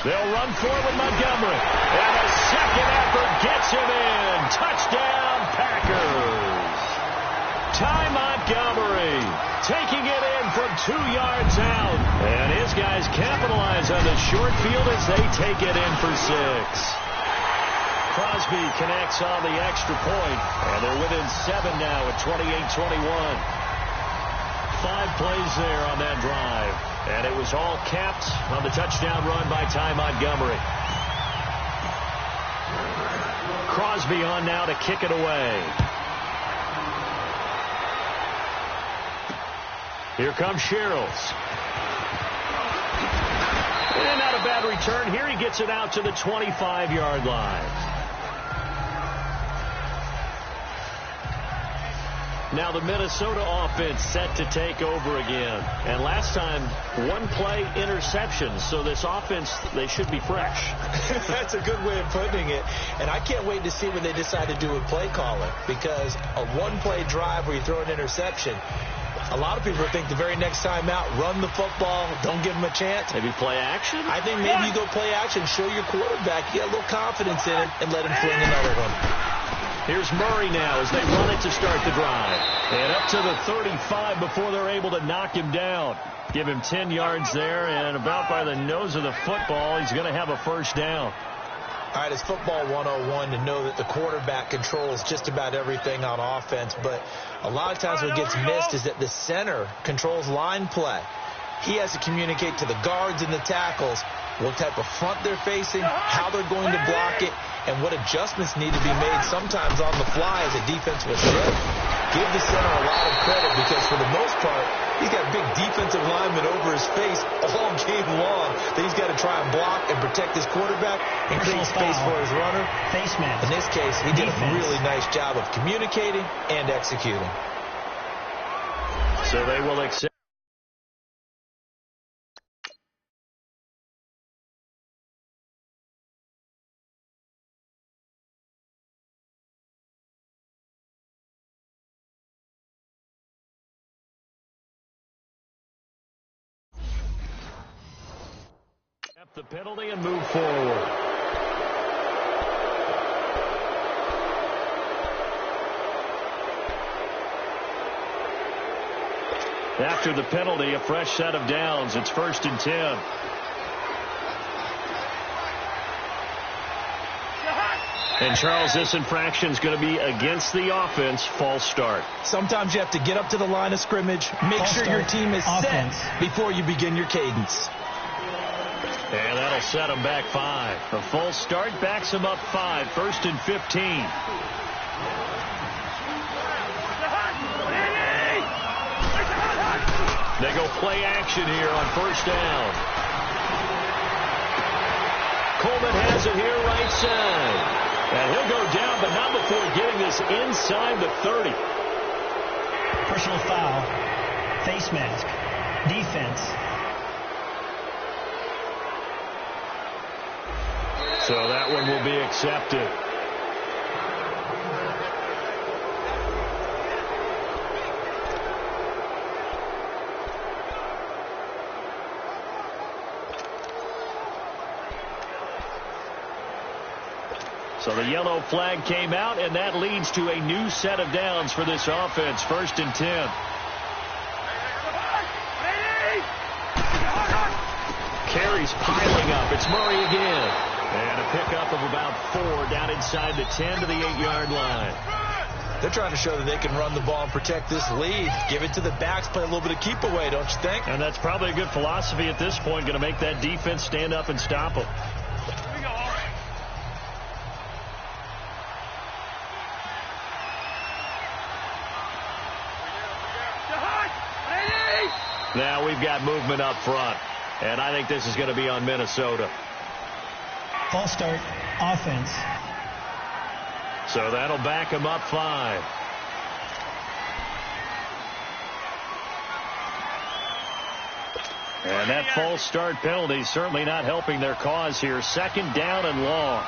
They'll run forward Montgomery. And a second effort gets him in. Touchdown, Packers. Ty Montgomery taking it in from 2 yards out. And his guys capitalize on the short field as they take it in for 6. Crosby connects on the extra point. And they're within 7 now at 28-21. 5 plays there on that drive. And it was all capped on the touchdown run by Ty Montgomery. Crosby on now to kick it away. Here comes Sherrills. And not a bad return. Here he gets it out to the 25-yard line. Now the Minnesota offense set to take over again. And last time, 1-play interception. So this offense, they should be fresh. That's a good way of putting it. And I can't wait to see what they decide to do with play calling. Because a 1-play drive where you throw an interception, a lot of people think the very next time out, run the football, don't give them a chance. Maybe play action? I think maybe you go play action, show your quarterback, get a little confidence in it, and let him fling another one. Here's Murray now as they run it to start the drive. And up to the 35 before they're able to knock him down. Give him 10 yards there, and about by the nose of the football, he's going to have a first down. All right, it's football 101 to know that the quarterback controls just about everything on offense. But a lot of times what gets missed is that the center controls line play. He has to communicate to the guards and the tackles what type of front they're facing, how they're going to block it, and what adjustments need to be made sometimes on the fly as a defense will slip. Give the center a lot of credit because for the most part, he's got big defensive linemen over his face all game long that he's got to try and block and protect his quarterback and create space for his runner. Face mask. In this case, he did a really nice job of communicating and executing. So they will accept. The penalty and move forward. After the penalty, a fresh set of downs. It's 1st and 10. And, Charles, this infraction is going to be against the offense. False start. Sometimes you have to get up to the line of scrimmage, make sure your team is set before you begin your cadence. And that'll set them back 5. A false start backs them up 5. 1st and 15. They go play action here on 1st down. Coleman has it here right side. And he'll go down, but not before getting this inside the 30. Personal foul. Face mask. Defense. So that one will be accepted. So the yellow flag came out, and that leads to a new set of downs for this offense. 1st and 10. Carries piling up. It's Murray again. And a pickup of about 4 down inside the 10 to the 8-yard line. They're trying to show that they can run the ball and protect this lead. Give it to the backs, play a little bit of keep away, don't you think? And that's probably a good philosophy at this point, going to make that defense stand up and stop them. Now we've got movement up front, and I think this is going to be on Minnesota. False start, offense. So that'll back them up 5. And that false start penalty certainly not helping their cause here. 2nd down and long.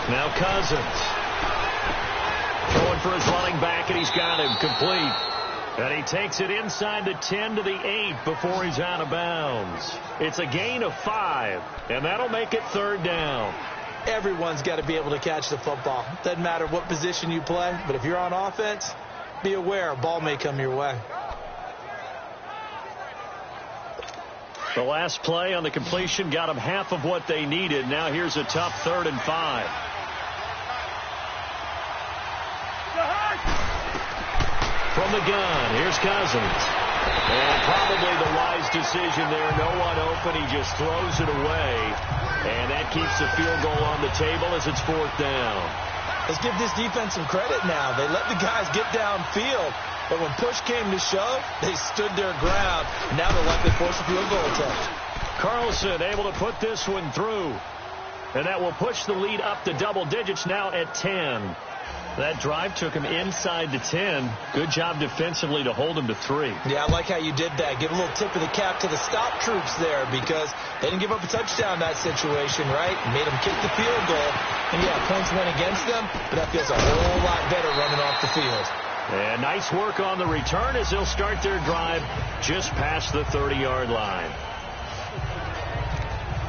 Now Cousins. Throwing for his running back, and he's got him complete. And he takes it inside the 10 to the 8 before he's out of bounds. It's a gain of 5, and that'll make it 3rd down. Everyone's got to be able to catch the football. Doesn't matter what position you play, but if you're on offense, be aware a ball may come your way. The last play on the completion got them half of what they needed. Now here's a tough 3rd and 5. From the gun, here's Cousins. And probably the wise decision there. No one open. He just throws it away. And that keeps the field goal on the table as it's 4th down. Let's give this defense some credit now. They let the guys get downfield. But when push came to shove, they stood their ground. Now they're likely to force a field goal attempt. Carlson able to put this one through. And that will push the lead up to double digits now at 10. That drive took him inside the 10. Good job defensively to hold him to 3. Yeah, I like how you did that. Give a little tip of the cap to the stop troops there because they didn't give up a touchdown in that situation, right? Made them kick the field goal. And, yeah, points went against them, but that feels a whole lot better running off the field. And nice work on the return as they'll start their drive just past the 30-yard line.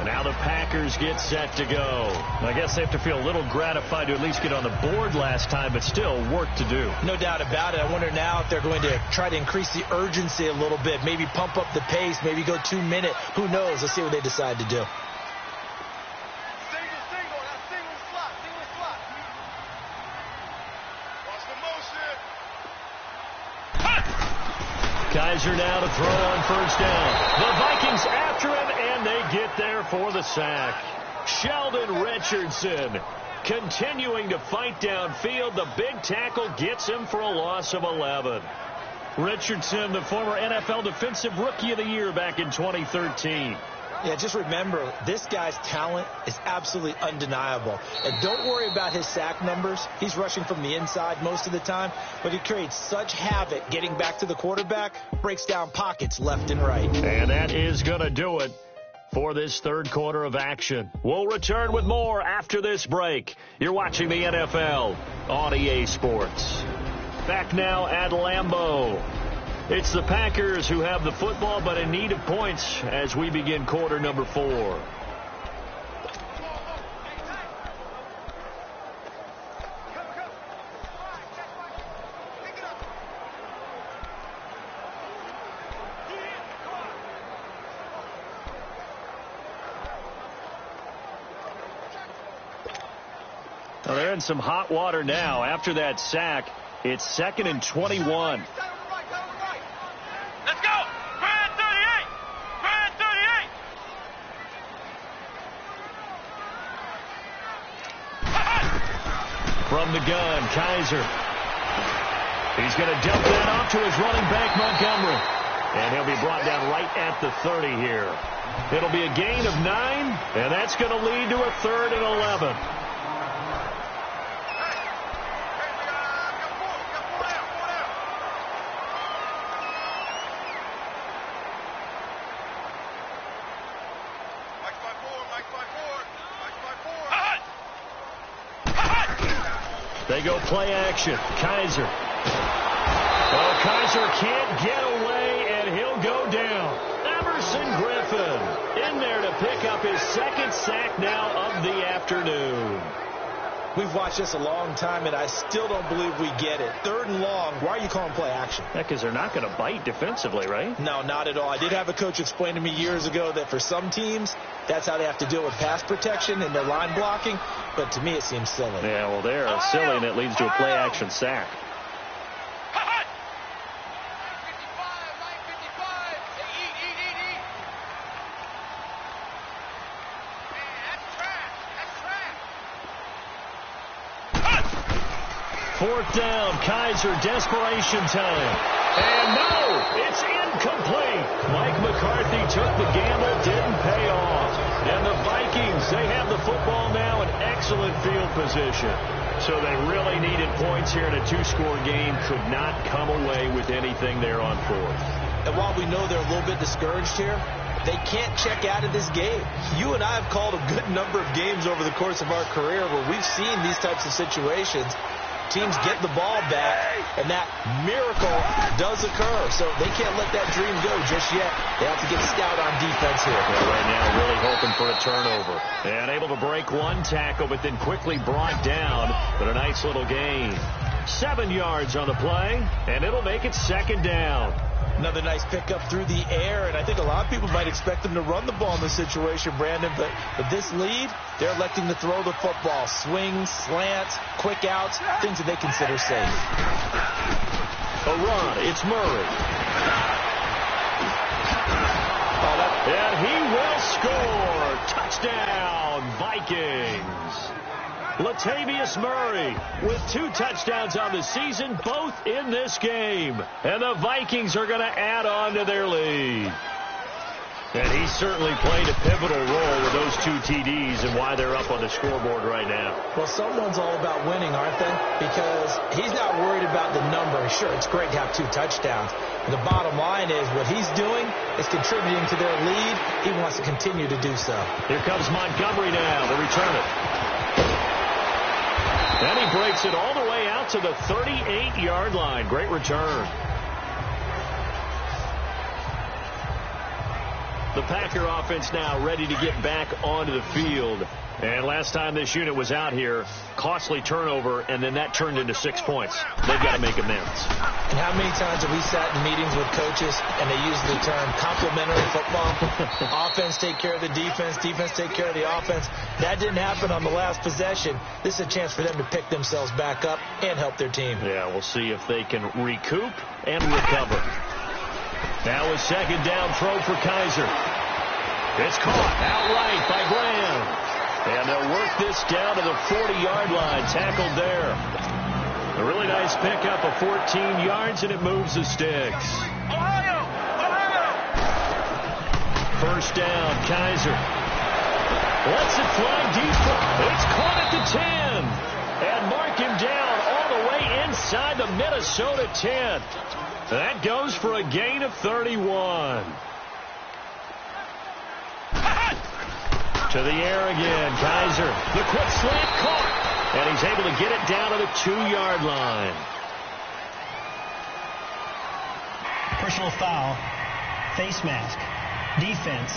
And now the Packers get set to go. I guess they have to feel a little gratified to at least get on the board last time, but still work to do. No doubt about it. I wonder now if they're going to try to increase the urgency a little bit, maybe pump up the pace, maybe go 2-minute. Who knows? Let's see what they decide to do. Kaiser now to throw on 1st down. The Vikings after him, and they get there for the sack. Sheldon Richardson continuing to fight downfield. The big tackle gets him for a loss of 11. Richardson, the former NFL Defensive Rookie of the Year back in 2013. Yeah, just remember, this guy's talent is absolutely undeniable. And don't worry about his sack numbers. He's rushing from the inside most of the time, but he creates such havoc getting back to the quarterback, breaks down pockets left and right. And that is going to do it for this 3rd quarter of action. We'll return with more after this break. You're watching the NFL on EA Sports. Back now at Lambeau. It's the Packers who have the football, but in need of points as we begin quarter number 4. Well, they're in some hot water now. After that sack, it's 2nd and 21. Let's go! Brand 38! Brand 38! From the gun, Kaiser. He's going to dump that off to his running back, Montgomery. And he'll be brought down right at the 30 here. It'll be a gain of 9, and that's going to lead to a 3rd and 11. They go play action. Kaiser. Oh, Kaiser can't get away, and he'll go down. Emerson Griffin in there to pick up his 2nd sack now of the afternoon. We've watched this a long time, and I still don't believe we get it. 3rd and long. Why are you calling play action? Yeah, because they're not going to bite defensively, right? No, not at all. I did have a coach explain to me years ago that for some teams, that's how they have to deal with pass protection and their line blocking. But to me, it seems silly. Yeah, well, they're silly, and it leads to a play action sack. Fourth down, Kaiser, desperation time. And no, it's incomplete. Mike McCarthy took the gamble, didn't pay off. And the Vikings, they have the football now in excellent field position. So they really needed points here in a 2-score game. Could not come away with anything there on 4th. And while we know they're a little bit discouraged here, they can't check out of this game. You and I have called a good number of games over the course of our career where we've seen these types of situations. Teams get the ball back, and that miracle does occur. So they can't let that dream go just yet. They have to get stout on defense here. Well, right now, really hoping for a turnover. And able to break one tackle, but then quickly brought down. But a nice little gain. 7 yards on the play, and it'll make it 2nd down. Another nice pickup through the air, and I think a lot of people might expect them to run the ball in this situation, Brandon, but with this lead, they're electing to throw the football. Swings, slants, quick outs, things that they consider safe. A run, it's Murray. And he will score. Touchdown, Vikings. Latavius Murray with 2 touchdowns on the season, both in this game. And the Vikings are going to add on to their lead. And he certainly played a pivotal role with those 2 TDs and why they're up on the scoreboard right now. Well, someone's all about winning, aren't they? Because he's not worried about the number. Sure, it's great to have 2 touchdowns. But the bottom line is what he's doing is contributing to their lead. He wants to continue to do so. Here comes Montgomery now to return it. And he breaks it all the way out to the 38-yard line. Great return. The Packer offense now ready to get back onto the field. And last time this unit was out here, costly turnover, and then that turned into 6 points. They've got to make amends. And how many times have we sat in meetings with coaches and they use the term complementary football? Offense take care of the defense, defense take care of the offense. That didn't happen on the last possession. This is a chance for them to pick themselves back up and help their team. Yeah, we'll see if they can recoup and recover. Now a 2nd down throw for Kaiser. It's caught outright by Graham. And they'll work this down to the 40-yard line, tackled there. A really nice pickup of 14 yards, and it moves the sticks. Ohio! Ohio! First down, Kaiser. Lets it fly deep. It's caught at the 10. And mark him down all the way inside the Minnesota 10. That goes for a gain of 31. To the air again, Kaiser. The quick slant caught. And he's able to get it down to the 2-yard line. personal foul, face mask, defense.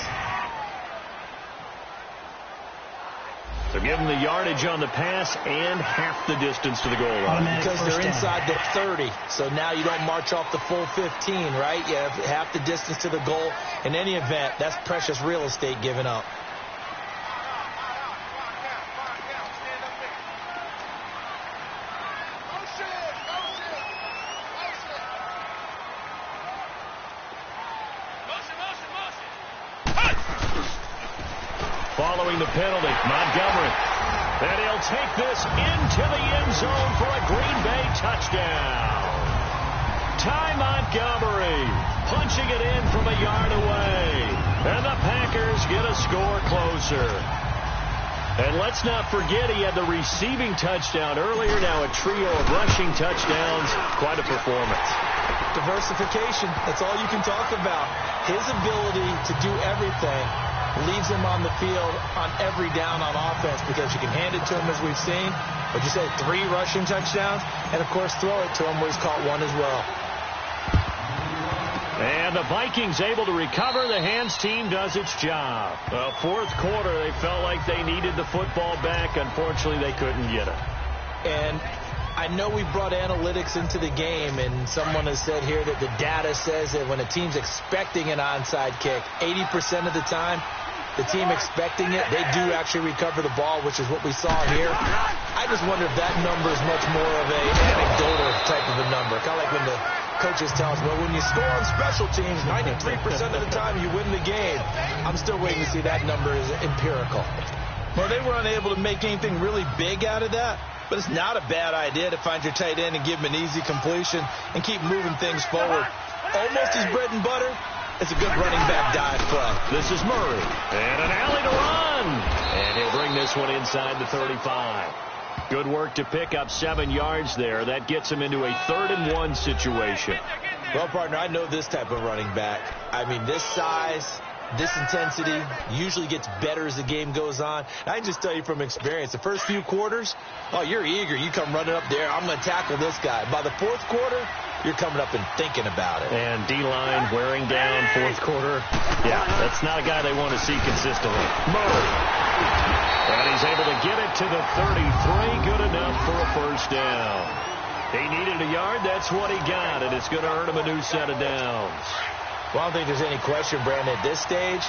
So give them the yardage on the pass and half the distance to the goal line. Because they're inside the 30. So now you don't march off the full 15, right? You have half the distance to the goal. In any event, that's precious real estate given up. Following the penalty, Montgomery. And he'll take this into the end zone for a Green Bay touchdown. Ty Montgomery punching it in from a yard away. And the Packers get a score closer. And let's not forget he had the receiving touchdown earlier. Now a trio of rushing touchdowns. Quite a performance. Diversification. That's all you can talk about. His ability to do everything leaves him on the field on every down on offense because you can hand it to him as we've seen. But you say 3 rushing touchdowns, and of course throw it to him where he's caught 1 as well. And the Vikings able to recover. The hands team does its job. Well, fourth quarter, they felt like they needed the football back. Unfortunately, they couldn't get it. And I know we brought analytics into the game, and someone has said here that the data says that when a team's expecting an onside kick, 80% of the time, the team expecting it, they do actually recover the ball, which is what we saw here. I just wonder if that number is much more of a anecdotal type of a number. Kind of like when the coaches tell us, well, when you score on special teams, 93% of the time you win the game. I'm still waiting to see that number is empirical. Well, they were unable to make anything really big out of that. But it's not a bad idea to find your tight end and give him an easy completion and keep moving things forward. Almost his bread and butter. It's a good running back dive play. This is Murray. And an alley to run. And he'll bring this one inside the 35. Good work to pick up 7 yards there. That gets him into a 3rd and 1 situation. Well, partner, I know this type of running back. I mean, this size, this intensity usually gets better as the game goes on. I can just tell you from experience, the first few quarters, oh, you're eager. You come running up there. I'm going to tackle this guy. By the 4th quarter, you're coming up and thinking about it. And D-line wearing down 4th quarter. Yeah, that's not a guy they want to see consistently. Murray. And he's able to get it to the 33. Good enough for a first down. He needed a yard. That's what he got. And it's going to earn him a new set of downs. Well, I don't think there's any question, Brandon, at this stage,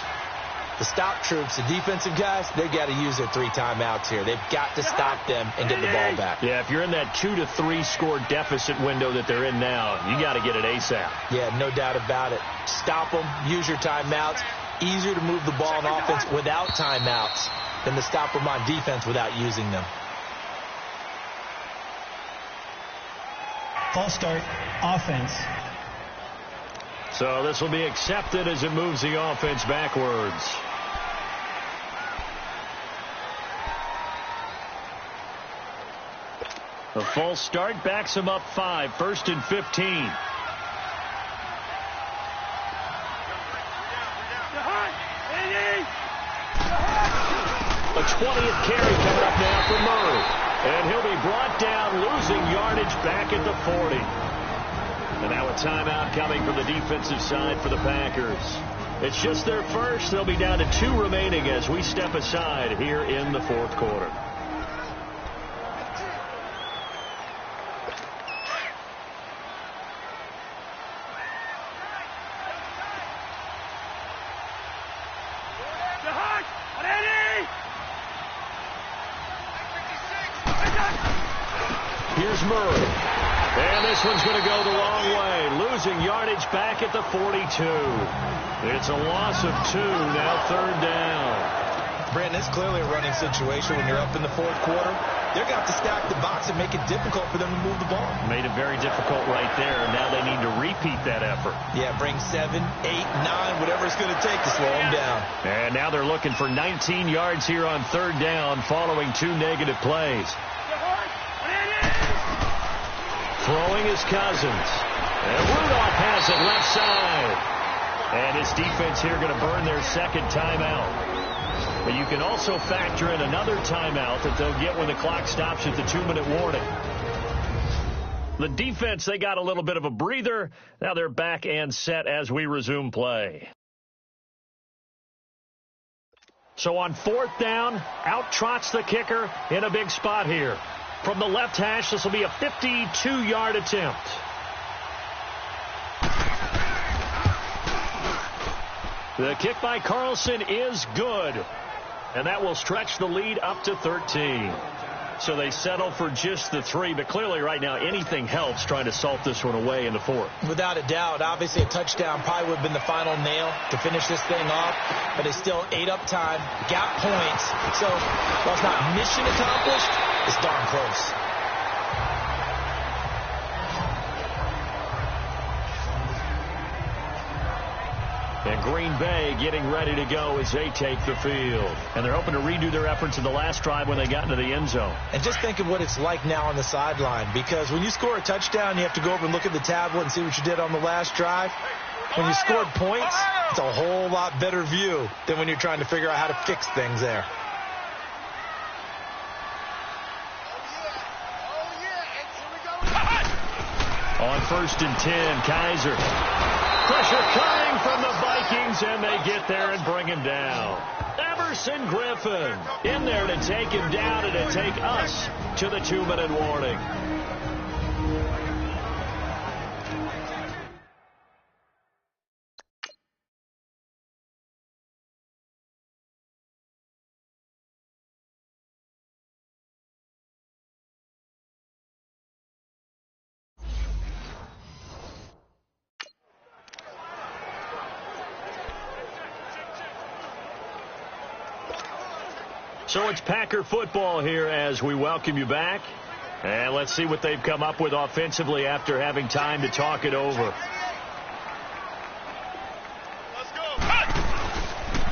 the stop troops, the defensive guys, they've got to use their 3 timeouts here. They've got to stop them and get the ball back. Yeah, if you're in that 2 to 3 score deficit window that they're in now, you got to get it ASAP. Yeah, no doubt about it. Stop them, use your timeouts. Easier to move the ball on offense without timeouts than to stop them on defense without using them. False start, offense. So this will be accepted as it moves the offense backwards. A false start backs him up 5, 1st and 15. A 20th carry coming up now for Murray. And he'll be brought down, losing yardage back at the 40. And now a timeout coming from the defensive side for the Packers. It's just their first. They'll be down to 2 remaining as we step aside here in the 4th quarter. Here's Murray. And this one's going to go the long way, losing yardage back at the 42. It's a loss of 2, now 3rd down. Brandon, it's clearly a running situation when you're up in the 4th quarter. They're going to have to stack the box and make it difficult for them to move the ball. Made it very difficult right there. Now they need to repeat that effort. Yeah, bring 7, 8, 9, whatever it's going to take to slow them down. And now they're looking for 19 yards here on 3rd down following 2 negative plays. Throwing is Cousins. And Rudolph has it left side. And his defense here going to burn their 2nd timeout. But you can also factor in another timeout that they'll get when the clock stops at the 2-minute warning. The defense, they got a little bit of a breather. Now they're back and set as we resume play. So on 4th down, out trots the kicker in a big spot here. From the left hash, this will be a 52-yard attempt. The kick by Carlson is good. And that will stretch the lead up to 13. So they settle for just the 3, but clearly right now anything helps trying to salt this one away in the 4th. Without a doubt, obviously a touchdown probably would have been the final nail to finish this thing off, but they still ate up time, got points. So while it's not mission accomplished, it's darn close. And Green Bay getting ready to go as they take the field. And they're hoping to redo their efforts in the last drive when they got into the end zone. And just think of what it's like now on the sideline, because when you score a touchdown, you have to go over and look at the tablet and see what you did on the last drive. When you scored points, it's a whole lot better view than when you're trying to figure out how to fix things there. On 1st and 10, Kaiser. Pressure coming from the Vikings, and they get there and bring him down. Everson Griffin in there to take him down and to take us to the 2-minute warning. So it's Packer football here as we welcome you back. And let's see what they've come up with offensively after having time to talk it over. Let's go.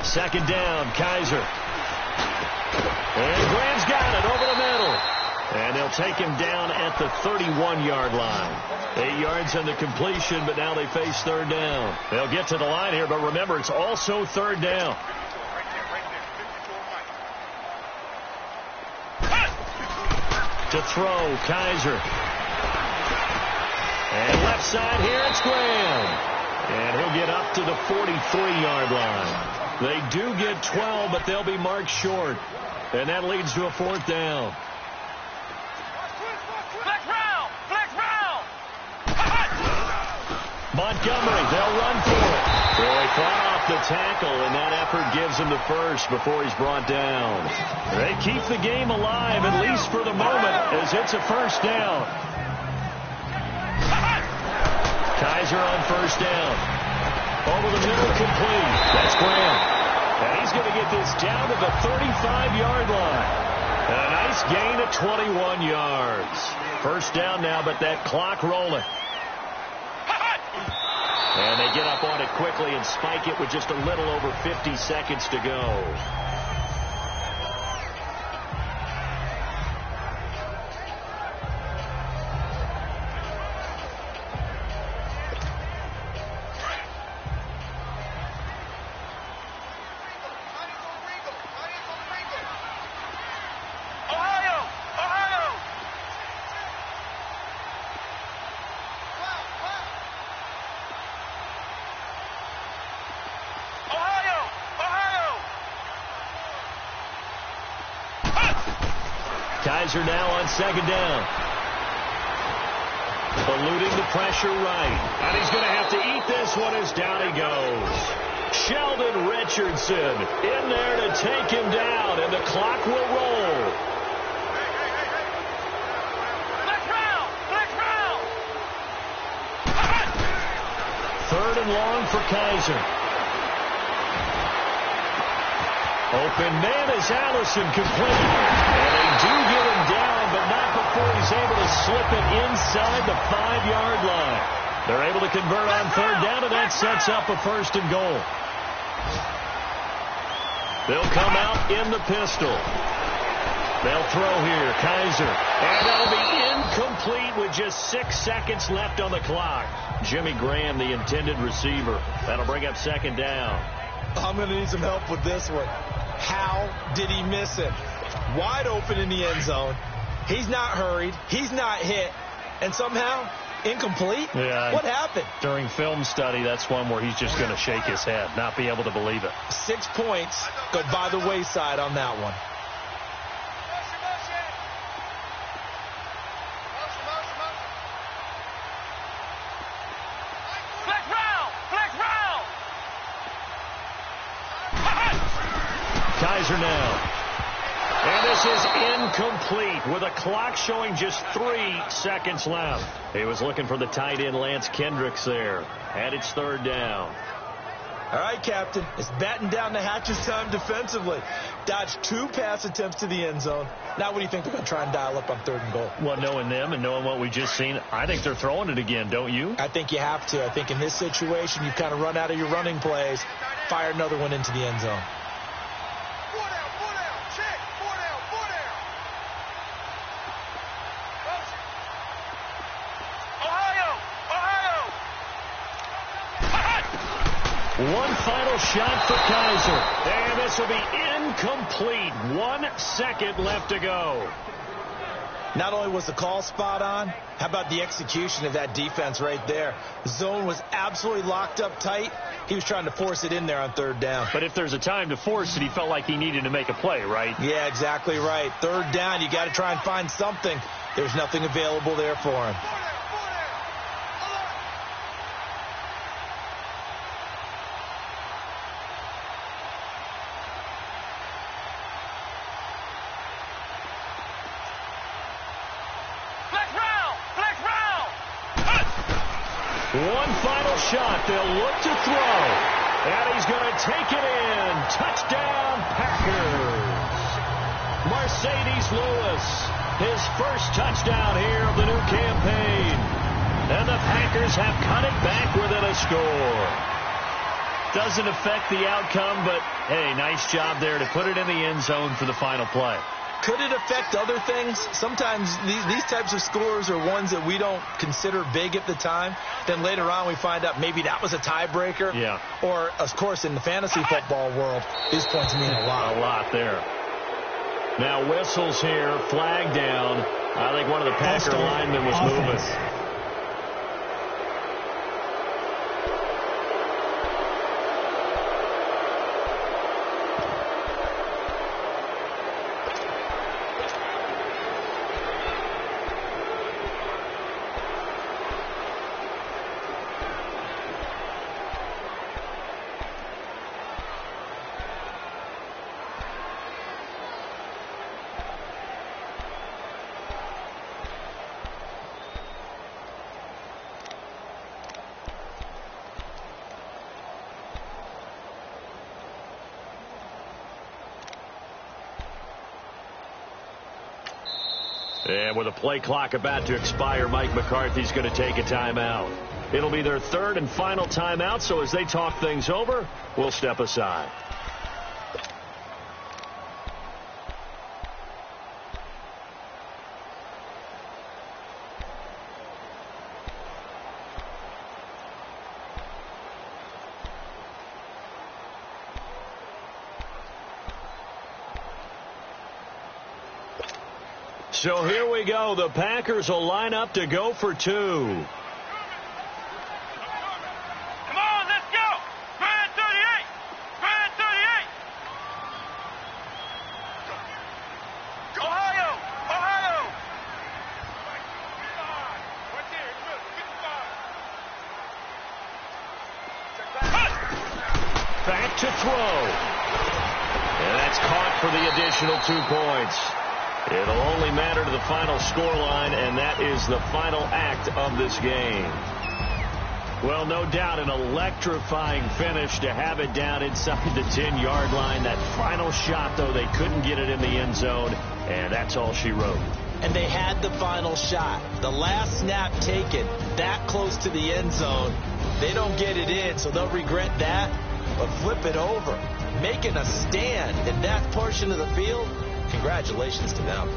2nd down, Kaiser. And Graham's got it over the middle. And they'll take him down at the 31-yard line. 8 yards on the completion, but now they face 3rd down. They'll get to the line here, but remember, it's also 3rd down. To throw, Kaiser. And left side here, it's Graham. And he'll get up to the 43-yard line. They do get 12, but they'll be marked short. And that leads to a 4th down. Flex round! Montgomery, they'll run for it. Well, they fought off the tackle, and that effort gives him the first before he's brought down. They keep the game alive, at least for the moment, as it's a 1st down. Kaiser on 1st down. Over the middle, complete. That's Graham. And he's going to get this down to the 35-yard line. And a nice gain of 21 yards. 1st down now, but that clock rolling. And they get up on it quickly and spike it with just a little over 50 seconds to go. Kaiser now on 2nd down. Eluding the pressure right. And he's going to have to eat this one as down he goes. Sheldon Richardson in there to take him down, and the clock will roll. Flex round! 3rd and long for Kaiser. Open man is Allison, complete. And they do get him down, but not before he's able to slip it inside the 5-yard line. They're able to convert on 3rd down, and that sets up a 1st and goal. They'll come out in the pistol. They'll throw here, Kaiser. And that'll be incomplete with just 6 seconds left on the clock. Jimmy Graham, the intended receiver. That'll bring up 2nd down. I'm going to need some help with this one. How did he miss it? Wide open in the end zone. He's not hurried. He's not hit. and somehow incomplete? Yeah. What happened? During film study, that's one where he's just going to shake his head, not be able to believe it. 6 points go by the wayside on that one. Kaiser now. And this is incomplete with a clock showing just 3 seconds left. He was looking for the tight end Lance Kendricks there. And it's 3rd down. All right, Captain. It's batten down the hatches time defensively. Dodged 2 pass attempts to the end zone. Now what do you think they're going to try and dial up on 3rd and goal? Well, knowing them and knowing what we just seen, I think they're throwing it again, don't you? I think you have to. I think in this situation, you've kind of run out of your running plays. Fire another one into the end zone. One final shot for Kaiser. And this will be incomplete. 1 second left to go. Not only was the call spot on, how about the execution of that defense right there? The zone was absolutely locked up tight. He was trying to force it in there on 3rd down. But if there's a time to force it, he felt like he needed to make a play, right? Yeah, exactly right. 3rd down, you got to try and find something. There's nothing available there for him. One final shot. They'll look to throw. And he's going to take it in. Touchdown, Packers. Mercedes Lewis, his first touchdown here of the new campaign. And the Packers have cut it back within a score. Doesn't affect the outcome, but, hey, nice job there to put it in the end zone for the final play. Could it affect other things? Sometimes these types of scores are ones that we don't consider big at the time. Then later on we find out maybe that was a tiebreaker. Yeah. Or, of course, in the fantasy football world, these points mean a lot. A lot there. Now whistles here, flag down. I think one of the Packer linemen was moving. And with a play clock about to expire, Mike McCarthy's going to take a timeout. It'll be their 3rd and final timeout, so as they talk things over, we'll step aside. So here we go. The Packers will line up to go for 2. Come on, let's go. Grand 38. Grand 38. Ohio. Ohio. Right there, in the middle. 55. Back to throw. And that's caught for the additional 2 points. It'll only matter to the final scoreline, and that is the final act of this game. Well, no doubt an electrifying finish to have it down inside the 10-yard line. That final shot, though, they couldn't get it in the end zone, and that's all she wrote. And they had the final shot. The last snap taken that close to the end zone. They don't get it in, so they'll regret that, but flip it over. Making a stand in that portion of the field. Congratulations to them.